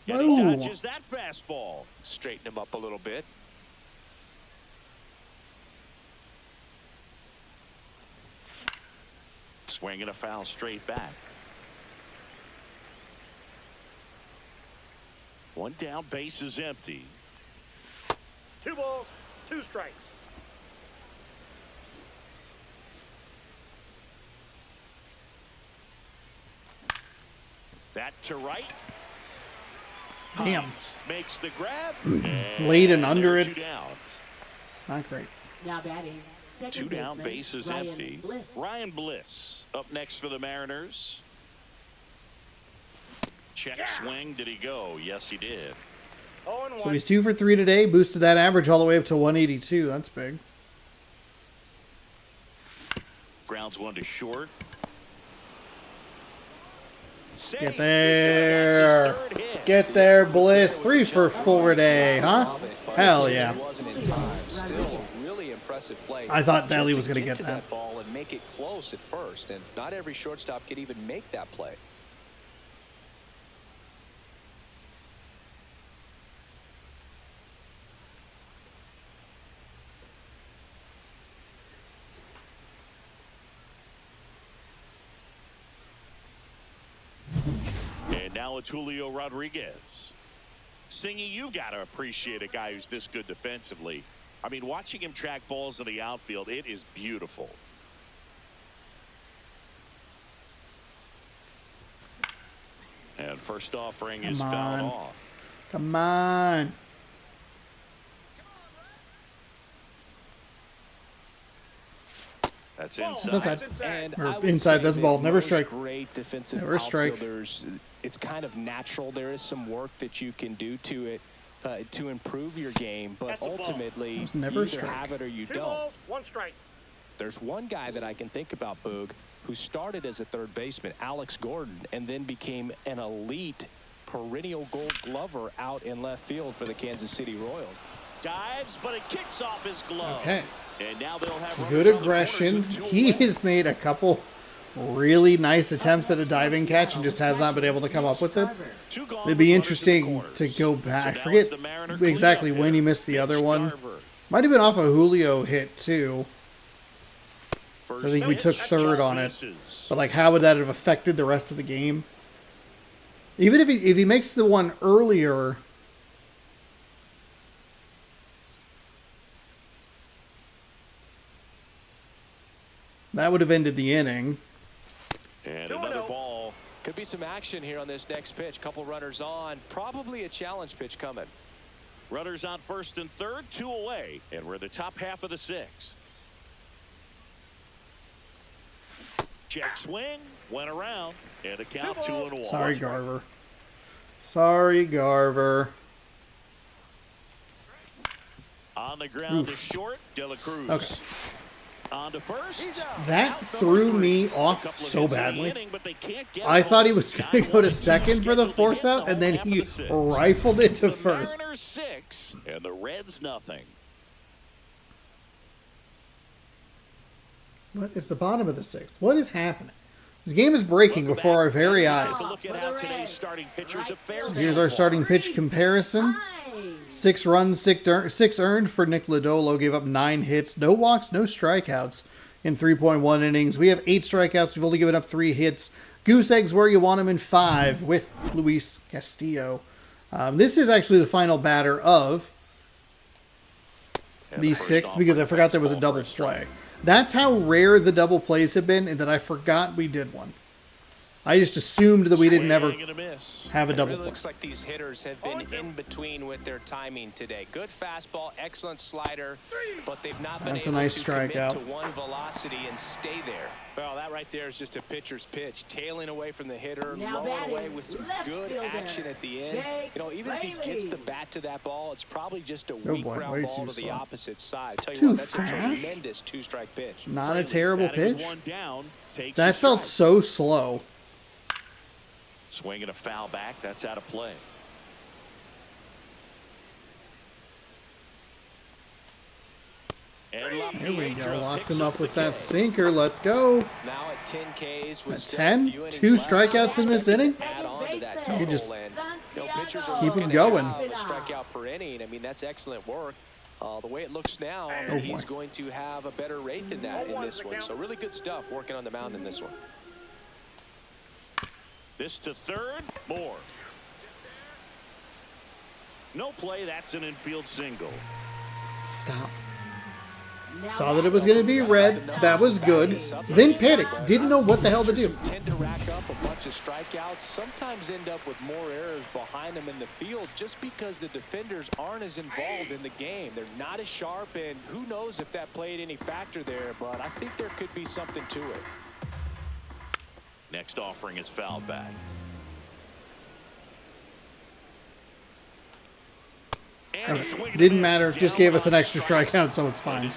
He dodges that fastball. Straighten him up a little bit. Swinging a foul straight back. 1 down, base is empty. 2 balls, 2 strikes. That to right. Damn. Makes the grab. Late and under it. Two down. Not great. Now batting, second Two down, baseman, base is Ryan empty. Bliss. Ryan Bliss up next for the Mariners. Check swing. Did he go? Yes, he did. 0-1. So he's 2 for 3 today. Boosted that average all the way up to 182. That's big. Grounds one to short. Get there. Get there, Bliss. 3 for 4 today, huh? Hell yeah. Still really impressive play. I thought Daly was Just going to get to that. ball and make it close at first, and not every shortstop could even make that play. And now it's Julio Rodriguez. Singy, you got to appreciate a guy who's this good defensively. I mean, watching him track balls in the outfield, it is beautiful. And first offering is fouled off. Come on. That's inside. That's inside. And Or I would inside, say that's that ball. Never most strike. Great defensive Never strike. outfielders, it's kind of natural. There is some work that you can do to it to improve your game, but That's a ball. ultimately There's you never a either strike. have it or you 2 don't. balls, 1 strike. There's one guy that I can think about, Boog, who started as a third baseman, Alex Gordon, and then became an elite perennial Gold Glover out in left field for the Kansas City Royals. Dives, but it kicks off his glove. Okay. And now they'll have Good runners on the aggression. corners with 2 He away. has made a couple really nice attempts at a diving catch and just has not been able to come up with it. Two gone It'd be with runners in the interesting corners. to go back. So I now forget it's the Mariner exactly cleanup when he hitter, missed the other Mitch one. Garver. Might have been off a Julio hit too. First I think we pitch, took that third just on it. misses. But like, how would that have affected the rest of the game? Even if he makes the one earlier, that would have ended the inning. And 2-0. another ball. Could be some action here on this next pitch. Couple runners on. Probably a challenge pitch coming. Runners on first and third, 2 away. And we're in the top half of the 6th. Check swing, went around, and a count 2-1. Sorry, Garver. Sorry, Garver. On the ground to short, De La Cruz. Okay. On to first. That Out threw number me 3. off A couple of so hits in the badly. inning, but they can't get I it thought he home. was going to go to second for the force out, and then he rifled it to The first. Mariners 6 and the Reds nothing. What is the bottom of the 6th? What is happening? This game is breaking before our very eyes. Take a look at how today's starting pitchers have fared. Here's our starting pitch comparison. 9. 6 runs, 6 earned for Nick Lodolo. Gave up 9 hits, no walks, no strikeouts in 3.1 innings. We have 8 strikeouts. We've only given up 3 hits. Goose eggs where you want them in 5 with Luis Castillo. This is actually the final batter of the 6th because I forgot there was a double play. That's how rare the double plays have been, and that I forgot we did one. I just assumed that we didn't ever Swing and a miss. have a It double really play. looks like these hitters have been in between with their timing today. Good fastball, excellent slider, but they've not been That's a able nice to commit strikeout. to one velocity and stay there. Well, that right there is just a pitcher's pitch, tailing away from the hitter, Now rolling batting, away with some left good fielder, action at the end. Jake You know, even if he gets the Raley. bat to that ball, it's probably just a Oh weak boy, ground way ball too to the slow. opposite side. Tell you Too what, that's fast? a tremendous 2-strike pitch. Not a terrible Batting with pitch. 1 down, takes That a felt strike. so slow. Swing and a foul back. That's out of play. And Here we go. LaPiedra Locked picks him up with the that K. sinker. Let's go. Now at 10 Ks with At still 10? a few innings 2 left. strikeouts in this inning? Add on to that You total, just and, you know, pitchers are keep looking him to going. have a strikeout per inning. I mean, that's excellent work. The way it looks now, Oh, he's boy. going to have a better rate than that in this one. So really good stuff working on the mound in this one. This to third. Moore. No play. That's an infield single. Stop. Saw that it was going to be red. That was good. Then panicked. Didn't know what the hell to do. Tend to rack up a bunch bunch of strikeouts sometimes end up with more errors behind them in the field just because the defenders aren't as involved in the game. They're not as sharp, and who knows if that played any factor there, but I think there could be something to it. Next offering is fouled back. Didn't matter. Just gave us an extra strikeout, so it's fine.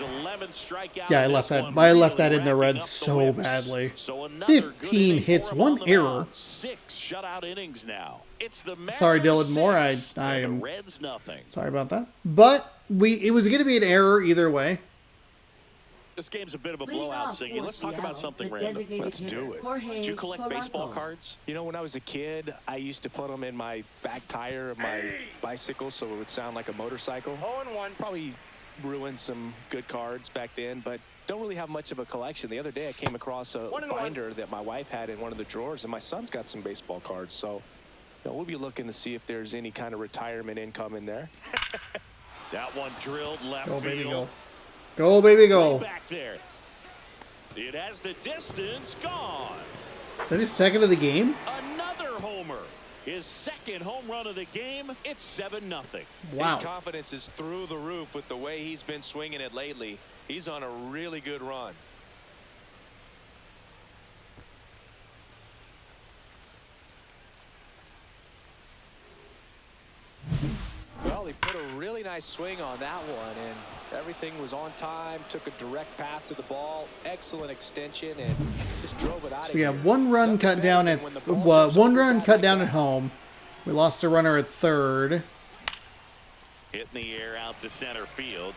Yeah, I left that. I left that in the red so badly. 15 hits, 1 error. 6 shutout innings now. Sorry, Dylan Moore. I am sorry about that. But it was going to be an error either way. This game's a bit of a blowout, Siggy. Let's talk about something random. Let's do it. Did you collect baseball cards? You know, when I was a kid, I used to put them in my back tire of my bicycle so it would sound like a motorcycle. 0-1. Probably ruined some good cards back then, but don't really have much of a collection. The other day I came across a binder that my wife had in one of the drawers, and my son's got some baseball cards. So we'll be looking to see if there's any kind of retirement income in there. That one drilled left Go, baby, field. go. Go, baby, go. Back there. It has the distance gone. Is that his second of the game? Another homer. His second home run of the game. It's 7-0. Wow. His confidence is through the roof with the way he's been swinging it lately. He's on a really good run. Well, he put a really nice swing on that one, and everything was on time. Took a direct path to the ball. Excellent extension, and just drove it out. So we have 1 run cut down at 1 run cut down at home. We lost a runner at third. Hitting the air out to center field.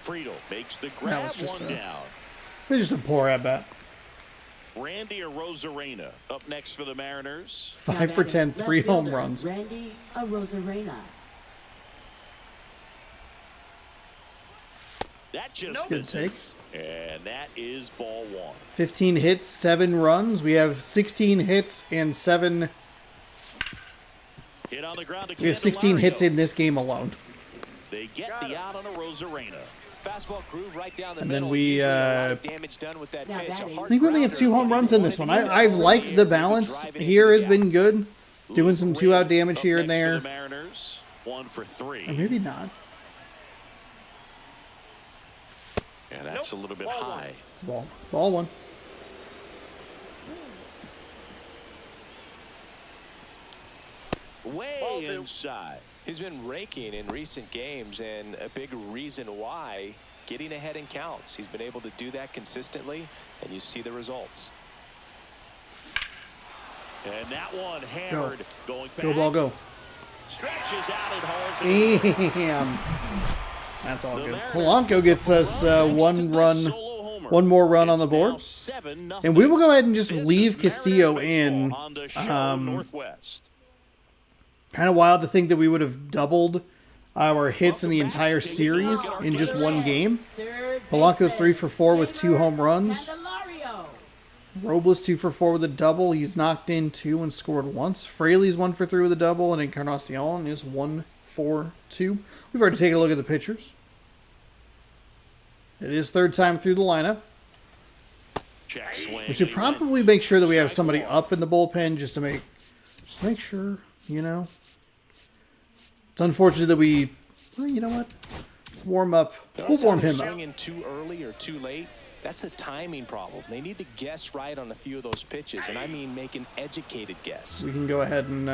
Friedel makes the grab. That was just one down. Just a poor at bat. Randy Arozarena up next for the Mariners. 5 for 10, 3 home runs. Randy Arozarena. That just Good take. And that is ball 1. 15 hits, 7 runs. We have 16 hits and 7. Hit on the ground to We have 16 hits in this game alone. They get the out on Arozarena. Fastball groove right down the And middle. then we, damage done with that pitch. I think we only have 2 home runs in this one. I've liked the balance here has been good. Doing some 2-out damage here and there. Mariners, 1 for 3. Or maybe not. And that's a little bit high. It's ball 1. Way inside. He's been raking in recent games, and a big reason why, getting ahead in counts. He's been able to do that consistently, and you see the results. And that one hammered. Going back. Go, ball, go. Stretches out and hauls it. Damn. That's all good. Polanco gets us 1 run, 1 more run on the board. And we will go ahead and just leave Castillo in. Kind of wild to think that we would have doubled our hits in the entire series in just 1 game. Polanco's 3 for 4 with 2 home runs. Robles 2 for 4 with a double. He's knocked in 2 and scored once. Fraley's 1 for 3 with a double, and Encarnacion is 1 for 2. We've already taken a look at the pitchers. It is 3rd time through the lineup. We should probably make sure that we have somebody up in the bullpen just to make sure, you know. It's unfortunate that we, well, you know what? Warm up. We'll warm him up. Swinging too early or too late, that's a timing problem. They need to guess right on a few of those pitches, and I mean make an educated guess. We can go ahead and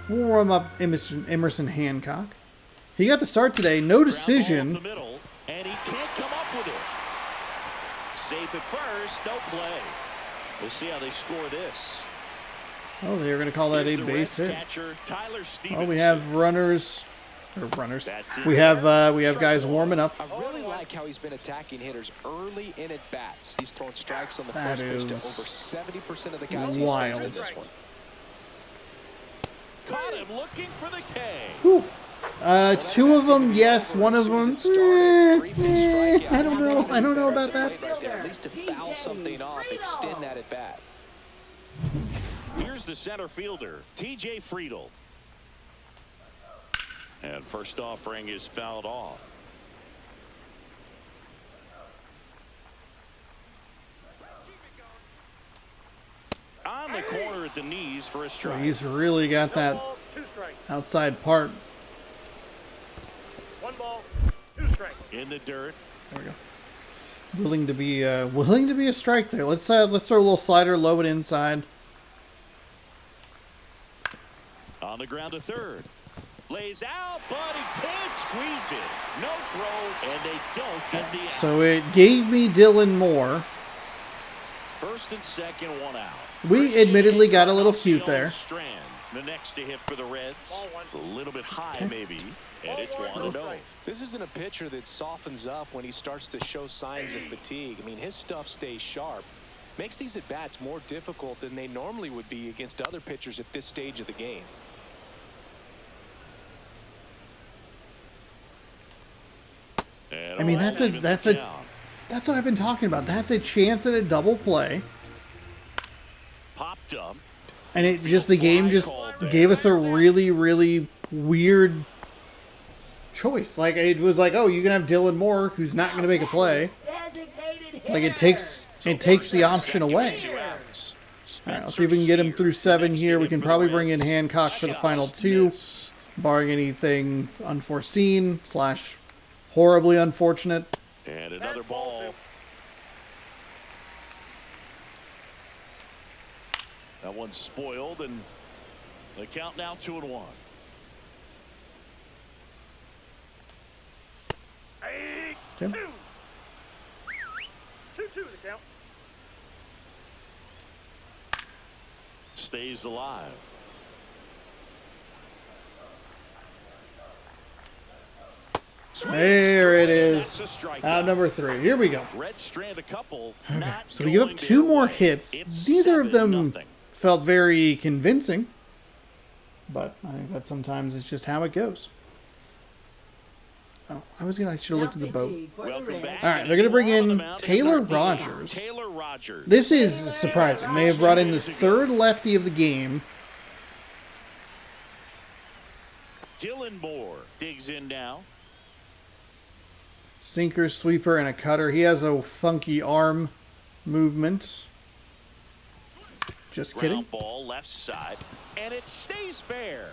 we'll warm up Emerson Hancock. He got the start today. No decision. And he can't come up with it. Safe at first, no play. We'll see how they score this. Oh, they're going to call that a base hit. Oh, we have runners. We have guys warming up. I really like how he's been attacking hitters early in at bats. He's thrown strikes on the first pitch to over 70% of the guys he's faced in this one. Caught him looking for the K. Whew. 2 of them, yes. 1 of them, I don't know. I don't know about that. At least to foul something off, extend that at bat. Here's the center fielder, TJ Friedel. And first offering is fouled off. the corner at the knees for a strike. He's really got that outside part. 1 ball, 2 strikes. In the dirt. There we go. Willing to be a strike there. Let's throw a little slider, low and inside. On the ground to third. Lays out, but he can't squeeze it. No throw, and they don't get the out. So it gave me Dylan Moore. First and second, 1 out. We admittedly got a little cute there. Strand, the next to hit for the Reds. A little bit high, maybe. And it's 1-0. This isn't a pitcher that softens up when he starts to show signs of fatigue. I mean, his stuff stays sharp. Makes these at-bats more difficult than they normally would be against other pitchers at this stage of the game. I mean, that's what I've been talking about. That's a chance at a double play. Popped up. And the game just gave us a really, really weird choice. Like, it was like, oh, you can have Dylan Moore, who's not going to make a play. Like, it takes the option away. All right, let's see if we can get him through 7 here. We can probably bring in Hancock for the final 2, barring anything unforeseen / horribly unfortunate. And another ball. That one's spoiled, and the count now 2-1. 2-2 the count. Stays alive. There it is. Out number 3. Here we go. Red strand a couple. So we give up 2 more hits. Neither of them felt very convincing. But I think that sometimes it's just how it goes. Oh, I should have looked at the boat. All right, they're going to bring in Taylor Rogers. This is surprising. They have brought in the 3rd lefty of the game. Dylan Moore digs in now. Sinker, sweeper, and a cutter. He has a funky arm movement. Just kidding. Ground ball left side, and it stays fair.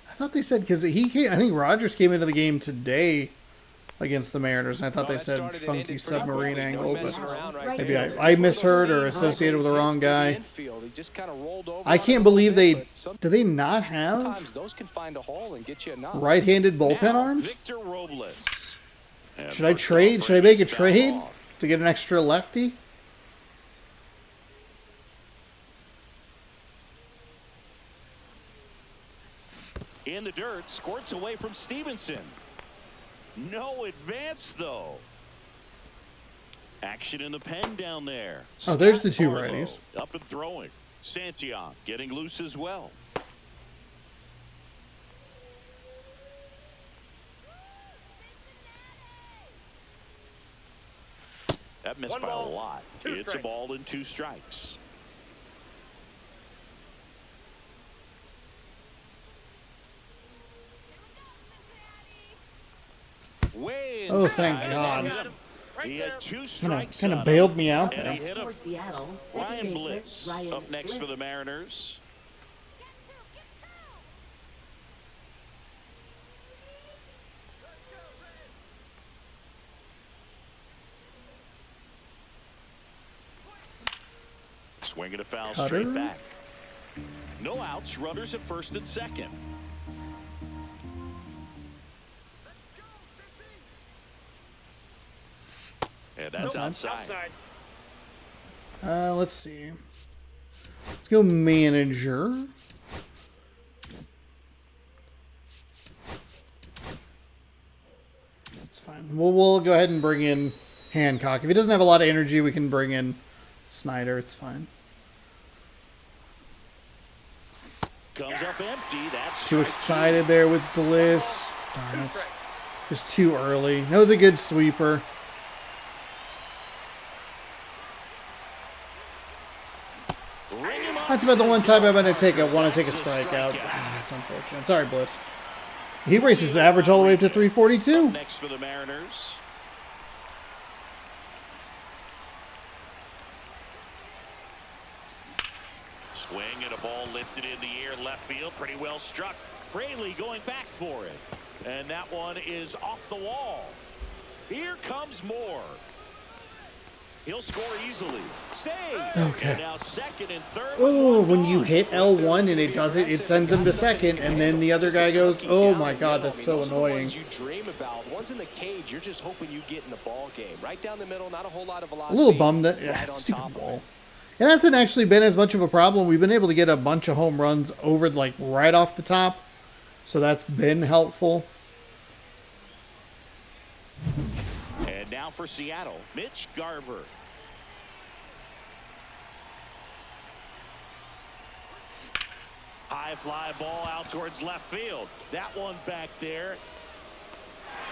I thought they said because he came. I think Rogers came into the game today against the Mariners. And I thought they said funky submarine angle, but maybe I misheard or associated with the wrong guy. I can't believe they do they not have right-handed bullpen arms? Should I trade? Should I make a trade to get an extra lefty? In the dirt, squirts away from Stevenson. No advance, though. Action in the pen down there. Oh, there's the 2 righties. Up and throwing. Santion getting loose as well. That missed by a lot. It's a ball and 2 strikes. Oh, thank God. He had 2 strikes. Kind of bailed me out there. For Seattle, Ryan Bliss up next for the Mariners. Swinging a foul straight back. No outs, runners at first and second. And that's outside. Let's see. Let's go manager. That's fine. We'll go ahead and bring in Hancock. If he doesn't have a lot of energy, we can bring in Snyder. It's fine. Comes up empty. That's too excited there with Bliss. Darn it. Just too early. That was a good sweeper. That's about the one time I'm going to want to take a strikeout. That's unfortunate. Sorry, Bliss. He races the average all the way up to 342. Next for the Mariners. Swing and a ball lifted in the air left field. Pretty well struck. Fraley going back for it. And that one is off the wall. Here comes Moore. He'll score easily. Save. Okay. And now second and third. Oh, when you hit L1 and it does it, it sends him to second, and then the other guy goes, oh my god, that's so annoying. You dream about. One's in the cage, you're just hoping you get in the ball game. Right down the middle, not a whole lot of A velocity. little bummed that Right on stupid top of ball. it. It hasn't actually been as much of a problem. We've been able to get a bunch of home runs over like right off the top, so that's been helpful. And now for Seattle, Mitch Garver. High fly ball out towards left field. That one back there.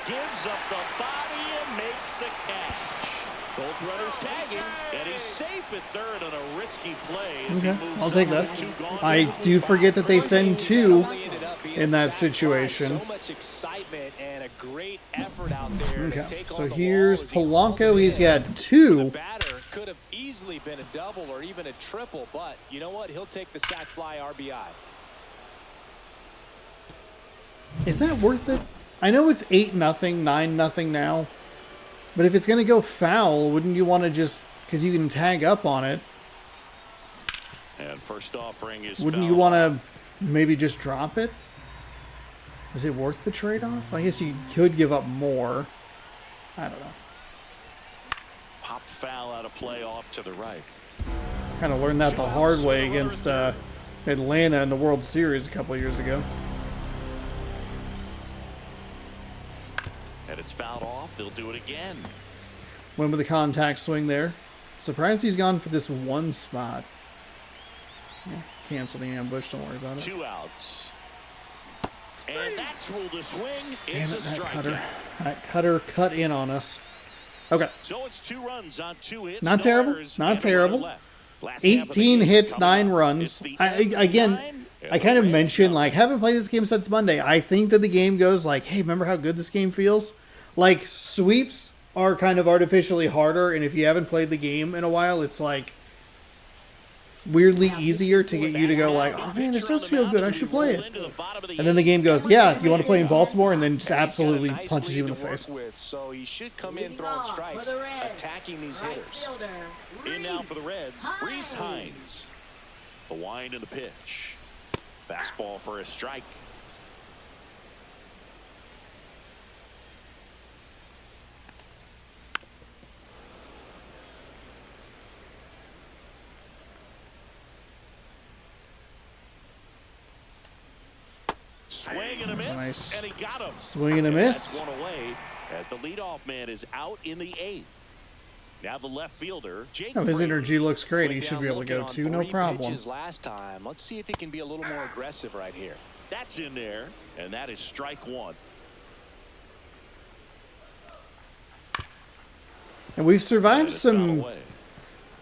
Gives up the body and makes the catch. Both runners tagging, and he's safe at third on a risky play. As Okay, he moves I'll take on that. two gone. I do forget that they send two in that situation. So much excitement and a great effort out there to Okay, take so on the here's ball as he Polanco. pulled it He's in. got two. The batter could have easily been a double or even a triple, but you know what? He'll take the sac fly RBI. Is that worth it? I know it's 8-0, 9-0 now. But if it's going to go foul, wouldn't you want to just, because you can tag up on it, And first offering is wouldn't you want to maybe just drop it? Is it worth the trade-off? I guess you could give up more. I don't know. pop foul out of play off to the right. Kind of learned that the hard way against Atlanta in the World Series a couple of years ago. And it's fouled off. They'll do it again. Went with the contact swing there. Surprised he's gone for this one spot. Yeah, cancel the ambush. Don't worry about it. 2 outs. And that's ruled a swing. Damn It's it, a that strikeout. cutter. That cutter cut in on us. Okay. So it's 2 runs on 2 hits. Not no terrible. errors, Not and a terrible. runner left. Last half of the 18 game hits, coming 9 up. runs. It's the Again, Ends 9, I kind of and the mentioned, Reds like, haven't played this game since Monday. I think that the game goes like, hey, remember how good this game feels? Like, sweeps are kind of artificially harder, and if you haven't played the game in a while, it's like weirdly easier to get you to go like, oh man, this does feel good, I should play it. And then the game goes, yeah, you want to play in Baltimore, and then just absolutely He's got a nice punches you in lead the to work face. with, so he should come in throwing strikes, attacking these hitters. In now for the Reds, Reese Hines. The wind and the pitch. Fastball for a strike. Swing and a miss, Nice. and he got him. Swing and a miss. That's one away as the leadoff man is out in the 8th. Now the left fielder, Jake. Oh, his Fraley. energy looks great. He Went should down be able to go looking 2, on no 3 problem. pitches last time. Let's see if he can be a little more aggressive right here. That's in there, and that is strike 1. And we've survived And it's fouled some, away.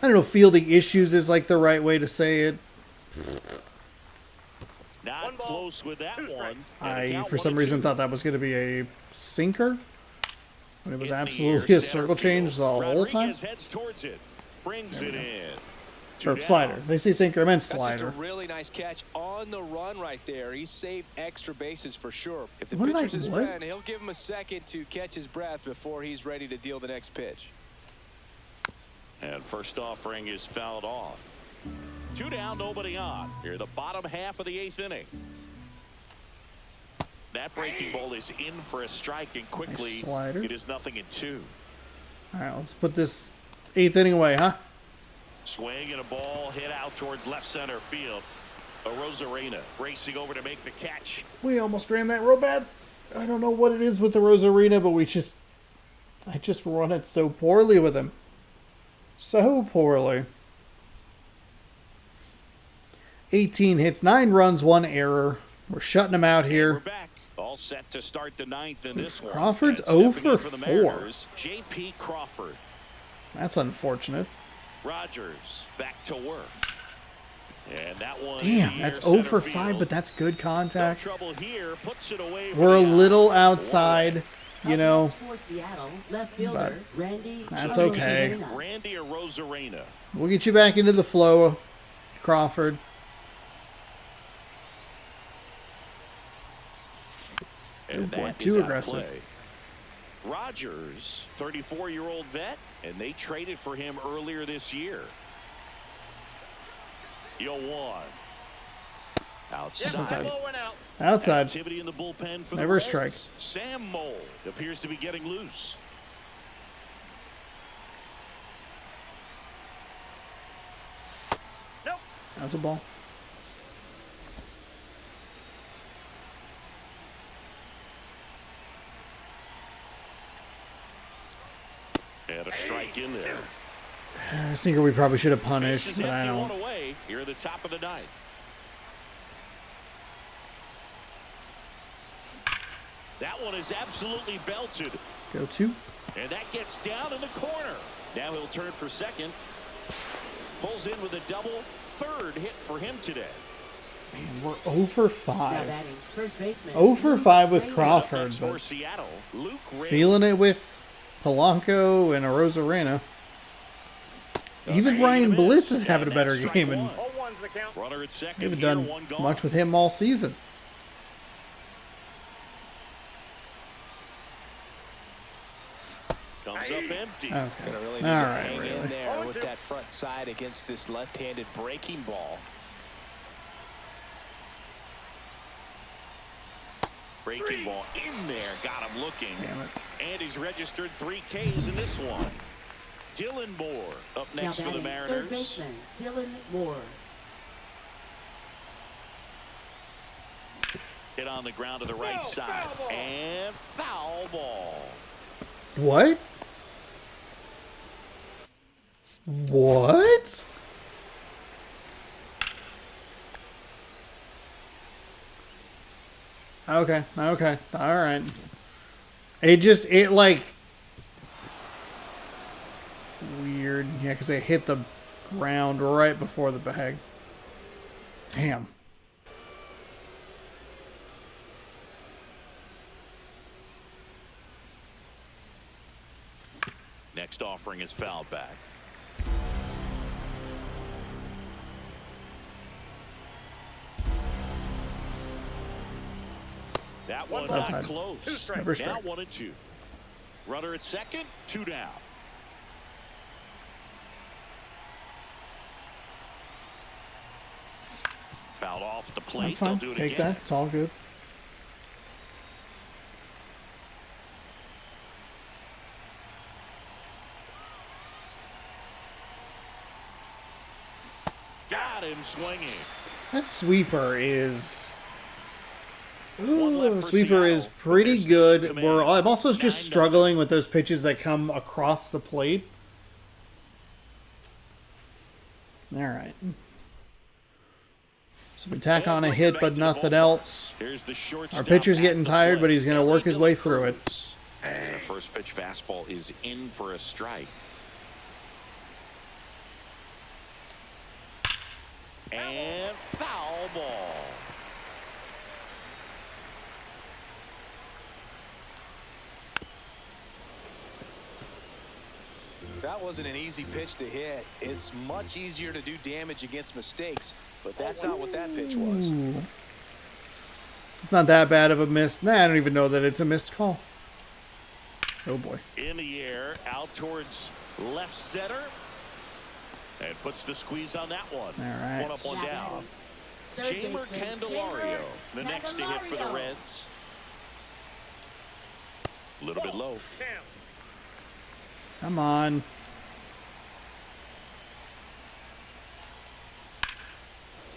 I don't know, fielding issues is like the right way to say it. Not 1 ball, close with that 2 strikes. one. And the I, count for some 1-2. reason, thought that was going to be a sinker. When it was In the absolutely air, a circle center change the field. whole time. Rodriguez heads towards it. Brings it in. Or 2 slider. down. They say sinker, I meant That's just a slider. really nice catch on the run right there. He saved extra bases for sure. If the What did I- pitcher's his what? friend, he'll give him a second to catch his breath before he's ready to deal the next pitch. And first offering is fouled off. 2 down, nobody on. Here, the bottom half of the 8th inning. That breaking ball is in for a strike, and quickly Nice slider. it is 0-2. All right, let's put this 8th inning away, huh? Swing and a ball hit out towards left center field. Rosarena racing over to make the catch. We almost ran that real bad. I don't know what it is with the Rosarena, but I just run it so poorly with him. So poorly. 18 hits, 9 runs, 1 error. We're shutting him out We're here. back. All set to start the 9th in this one. Crawford's And 0 stepping in for the 4. Mariners, J.P. Crawford. That's unfortunate. Rogers back to work. And that one. Damn, in that's the 0 air, for center 5, field. but that's good No contact. trouble here. Puts it away. We're a for the out. little outside, you know. For Seattle, left fielder Randy. That's okay. Randy or Rosarena. We'll get you back into the flow, Crawford. And boy, that too is out of aggressive. play. Rogers, 34-year-old vet, and they traded for him earlier this year. 0-1. Outside. Ball went out. Outside. Activity in the bullpen for Never the a strike. Reds. Sam Mole appears to be getting loose. Nope. That's a ball. And a strike in there. I was thinking we probably should have punished, This is but I empty, don't. one away here at the top of the ninth. That one is absolutely belted. Go to. And that gets down in the corner. Now he'll turn for second. Pulls in with a double. Third hit for him today. Man, we're 0 for Now 5. batting, first baseman. 0 for 5 with Luke Crawford, Next for but Seattle, Luke Ray. feeling it with Polanco and Arozarena. Even Ryan Bliss is having a better game, and 0-1's the count. Runner at second. we haven't here, done one gone. much with him all season. Comes up empty. Okay. Gonna really need All to right, hang really. in there with 0-2. that front side against this left-handed breaking ball. Breaking ball in there. Got him looking. Damn it. And he's registered 3 Ks in this one. Dylan Moore up Now next for the batting, third Mariners. baseman Dylan Moore. Hit on the ground to the right No, side. foul ball. And foul ball. What? What? Okay, okay, all right. It like weird, yeah, because it hit the ground right before the bag. Damn. Next offering is fouled back. That one not Outside. close. Two strikes. Never Now strike. 1-2. Runner at second, 2 down. Fouled off the plate. That's fine. They'll do it Take again. that. It's all good. Got him swinging. That sweeper is. One left Ooh, for sweeper is Seattle, but pretty they're still in good. command. I'm also just 9-0. struggling with those pitches that come across the plate. All right. So we tack on a hit, but nothing else. Here's the Our shortstop pitcher's at getting the tired, plate. but he's going to work his way through it. Cruz. And the first pitch fastball is in for a strike. And foul ball. That wasn't an easy pitch to hit. It's much easier to do damage against mistakes, but that's not what that pitch was. Ooh. It's not that bad of a miss. Nah, I don't even know that it's a missed call. Oh boy. In the air, out towards left center. And puts the squeeze on that one. All right. 1 up, 1 Now down. batting, third Jamer baseman, Candelario, Jamer the next to hit for the Candelario. Reds. A little bit low. Damn. Come on.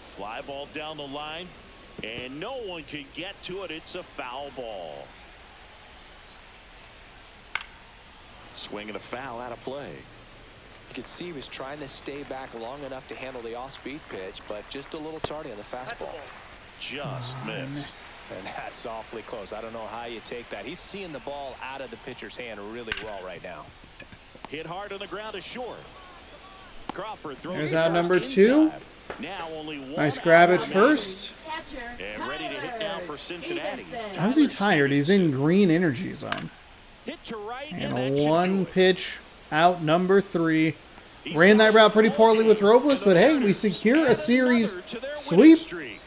Fly ball down the line, and no one can get to it. It's a foul ball. Swing and a foul out of play. You could see he was trying to stay back long enough to handle the off-speed pitch, but just a little tardy on the That's a fastball. ball. Just missed. And that's awfully close. I don't know how you take that. He's seeing the ball out of the pitcher's hand really well right now. Hit hard on the ground is short. Crawford throws There's it that first number 2. inside. Now only 1 Nice grab out at remaining. first. Catcher, And ready to hit now for Cincinnati. Stevenson. How's he tired? He's in green energy zone. Hit to right, And that a should do 1 it. pitch out, number 3. He's Ran that got route pretty poorly with and Robles, the but hey, we Mariners secure a add series another to their winning sweep. streak.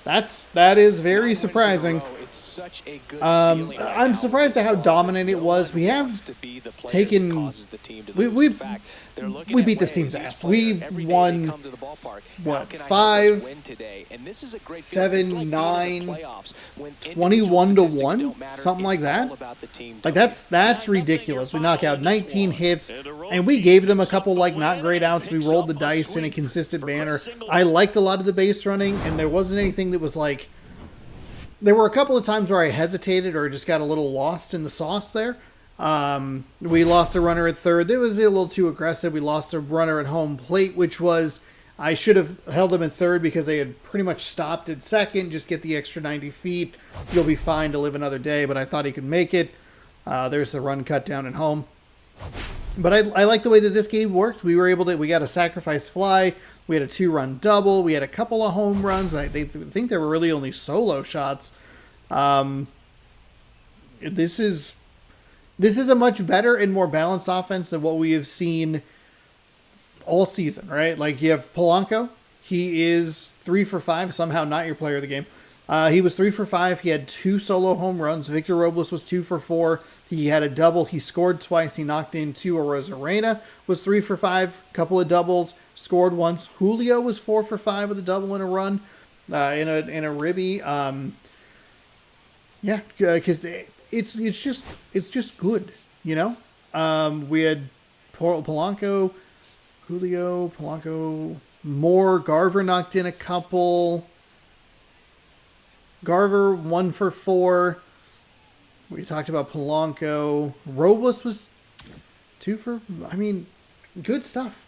That is very Wins in a surprising. row It's such a good feeling right I'm now surprised at how dominant it was. We have taken we beat this team's ass. We won what 5, 7, 9, 21-1, something like that. Like that's ridiculous. We knock out 19 hits, and we gave them a couple like not great outs. We rolled the dice in a consistent manner. I liked a lot of the base running, and there wasn't anything that was like. There were a couple of times where I hesitated or just got a little lost in the sauce there. We lost a runner at third. It was a little too aggressive. We lost a runner at home plate, which was, I should have held him in third because they had pretty much stopped at second. Just get the extra 90 feet. You'll be fine to live another day, but I thought he could make it. There's the run cut down at home. But I like the way that this game worked. We got a sacrifice fly. We had a 2-run double. We had a couple of home runs. I think there were really only solo shots. This is a much better and more balanced offense than what we have seen all season, right? Like you have Polanco. He is 3 for 5. Somehow not your player of the game. He was 3 for 5. He had 2 solo home runs. Victor Robles was 2 for 4. He had a double. He scored twice. He knocked in 2. Arozarena was 3 for 5. Couple of doubles. Scored once. Julio was 4 for 5 with a double and a run. In a ribby. Yeah, because it's just good, you know. We had Polanco, Julio, Polanco, Moore, Garver knocked in a couple. Garver 1 for 4. We talked about Polanco. Robles was 2 for. I mean, good stuff.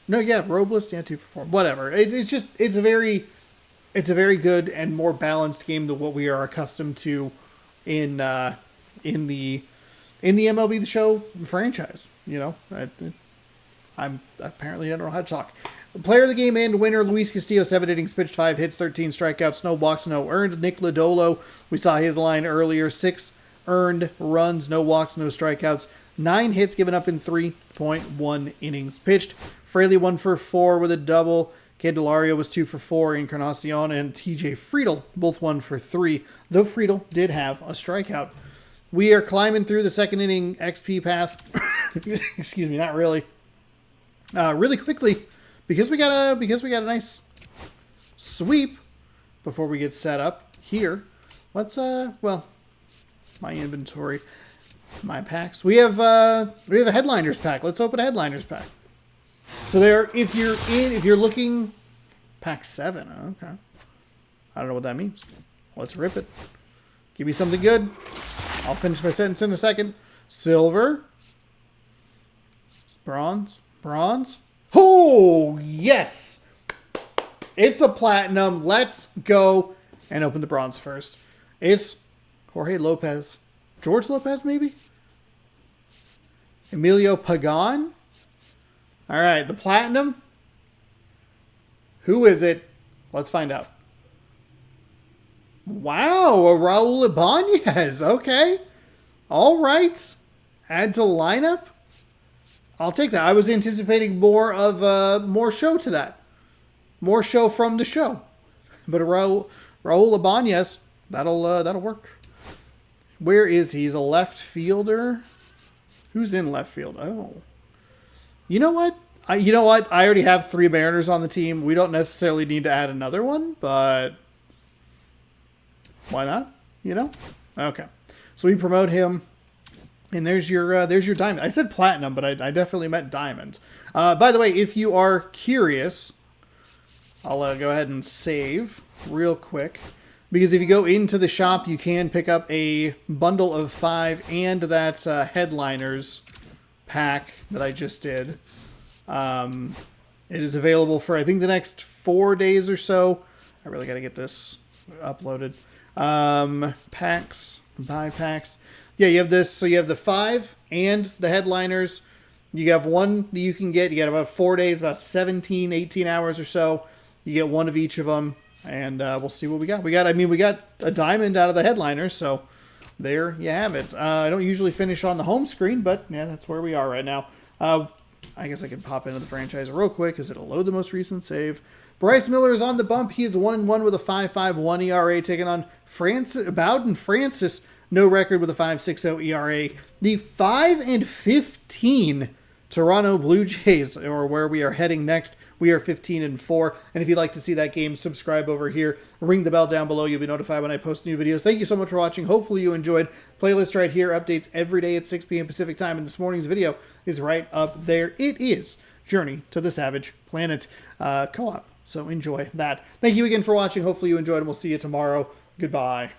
No, yeah, Robles, 2 for 4. Whatever. It's a very good and more balanced game than what we are accustomed to in the MLB The Show franchise. You know, I don't know how to talk. Player of the game and winner, Luis Castillo, 7 innings, pitched 5 hits, 13 strikeouts, no walks, no earned. Nick Lodolo, we saw his line earlier, 6 earned runs, no walks, no strikeouts, 9 hits given up in 3.1 innings pitched. Fraley 1 for 4 with a double. Candelario was 2 for 4. Encarnacion and TJ Friedl both 1 for 3. Though Friedl did have a strikeout. We are climbing through the second inning XP path. Excuse me, not really. Really quickly. Because we got a nice sweep before we get set up here. Let's my inventory, my packs. We have a headliners pack. Let's open a headliners pack. So there, if you're looking, pack 7. Okay, I don't know what that means. Let's rip it. Give me something good. I'll finish my sentence in a second. Silver, bronze. Oh, yes! It's a platinum. Let's go and open the bronze first. It's Jorge Lopez. George Lopez, maybe? Emilio Pagan? All right, the platinum. Who is it? Let's find out. Wow, a Raul Ibanez. Okay. All right. Add to lineup. I'll take that. I was anticipating more show to that. More show from the show. But Raul Ibanez, that'll work. Where is he? He's a left fielder. Who's in left field? Oh. You know what? I already have 3 Mariners on the team. We don't necessarily need to add another one, but why not? You know? Okay. So we promote him. And there's your diamond. I said platinum, but I definitely meant diamond. By the way, if you are curious, I'll go ahead and save real quick. Because if you go into the shop, you can pick up a bundle of 5 and that headliners pack that I just did. It is available for, I think, the next 4 days or so. I really got to get this uploaded. Packs, buy packs. Yeah, you have this. So you have the 5 and the headliners. You have one that you can get. You got about 4 days, about 17, 18 hours or so. You get one of each of them, and we'll see what we got. We got a diamond out of the headliners, so there you have it. I don't usually finish on the home screen, but yeah, that's where we are right now. I guess I can pop into the franchise real quick because it'll load the most recent save. Bryce Miller is on the bump. He is 1-1 with a 5.51 ERA, taking on Bowden Francis. No record with a 5.60 ERA. The 5-15 Toronto Blue Jays, or where we are heading next. We are 15-4. And if you'd like to see that game, subscribe over here. Ring the bell down below. You'll be notified when I post new videos. Thank you so much for watching. Hopefully you enjoyed. Playlist right here. Updates every day at 6 p.m. Pacific time. And this morning's video is right up there. It is Journey to the Savage Planet co-op. So enjoy that. Thank you again for watching. Hopefully you enjoyed, and we'll see you tomorrow. Goodbye.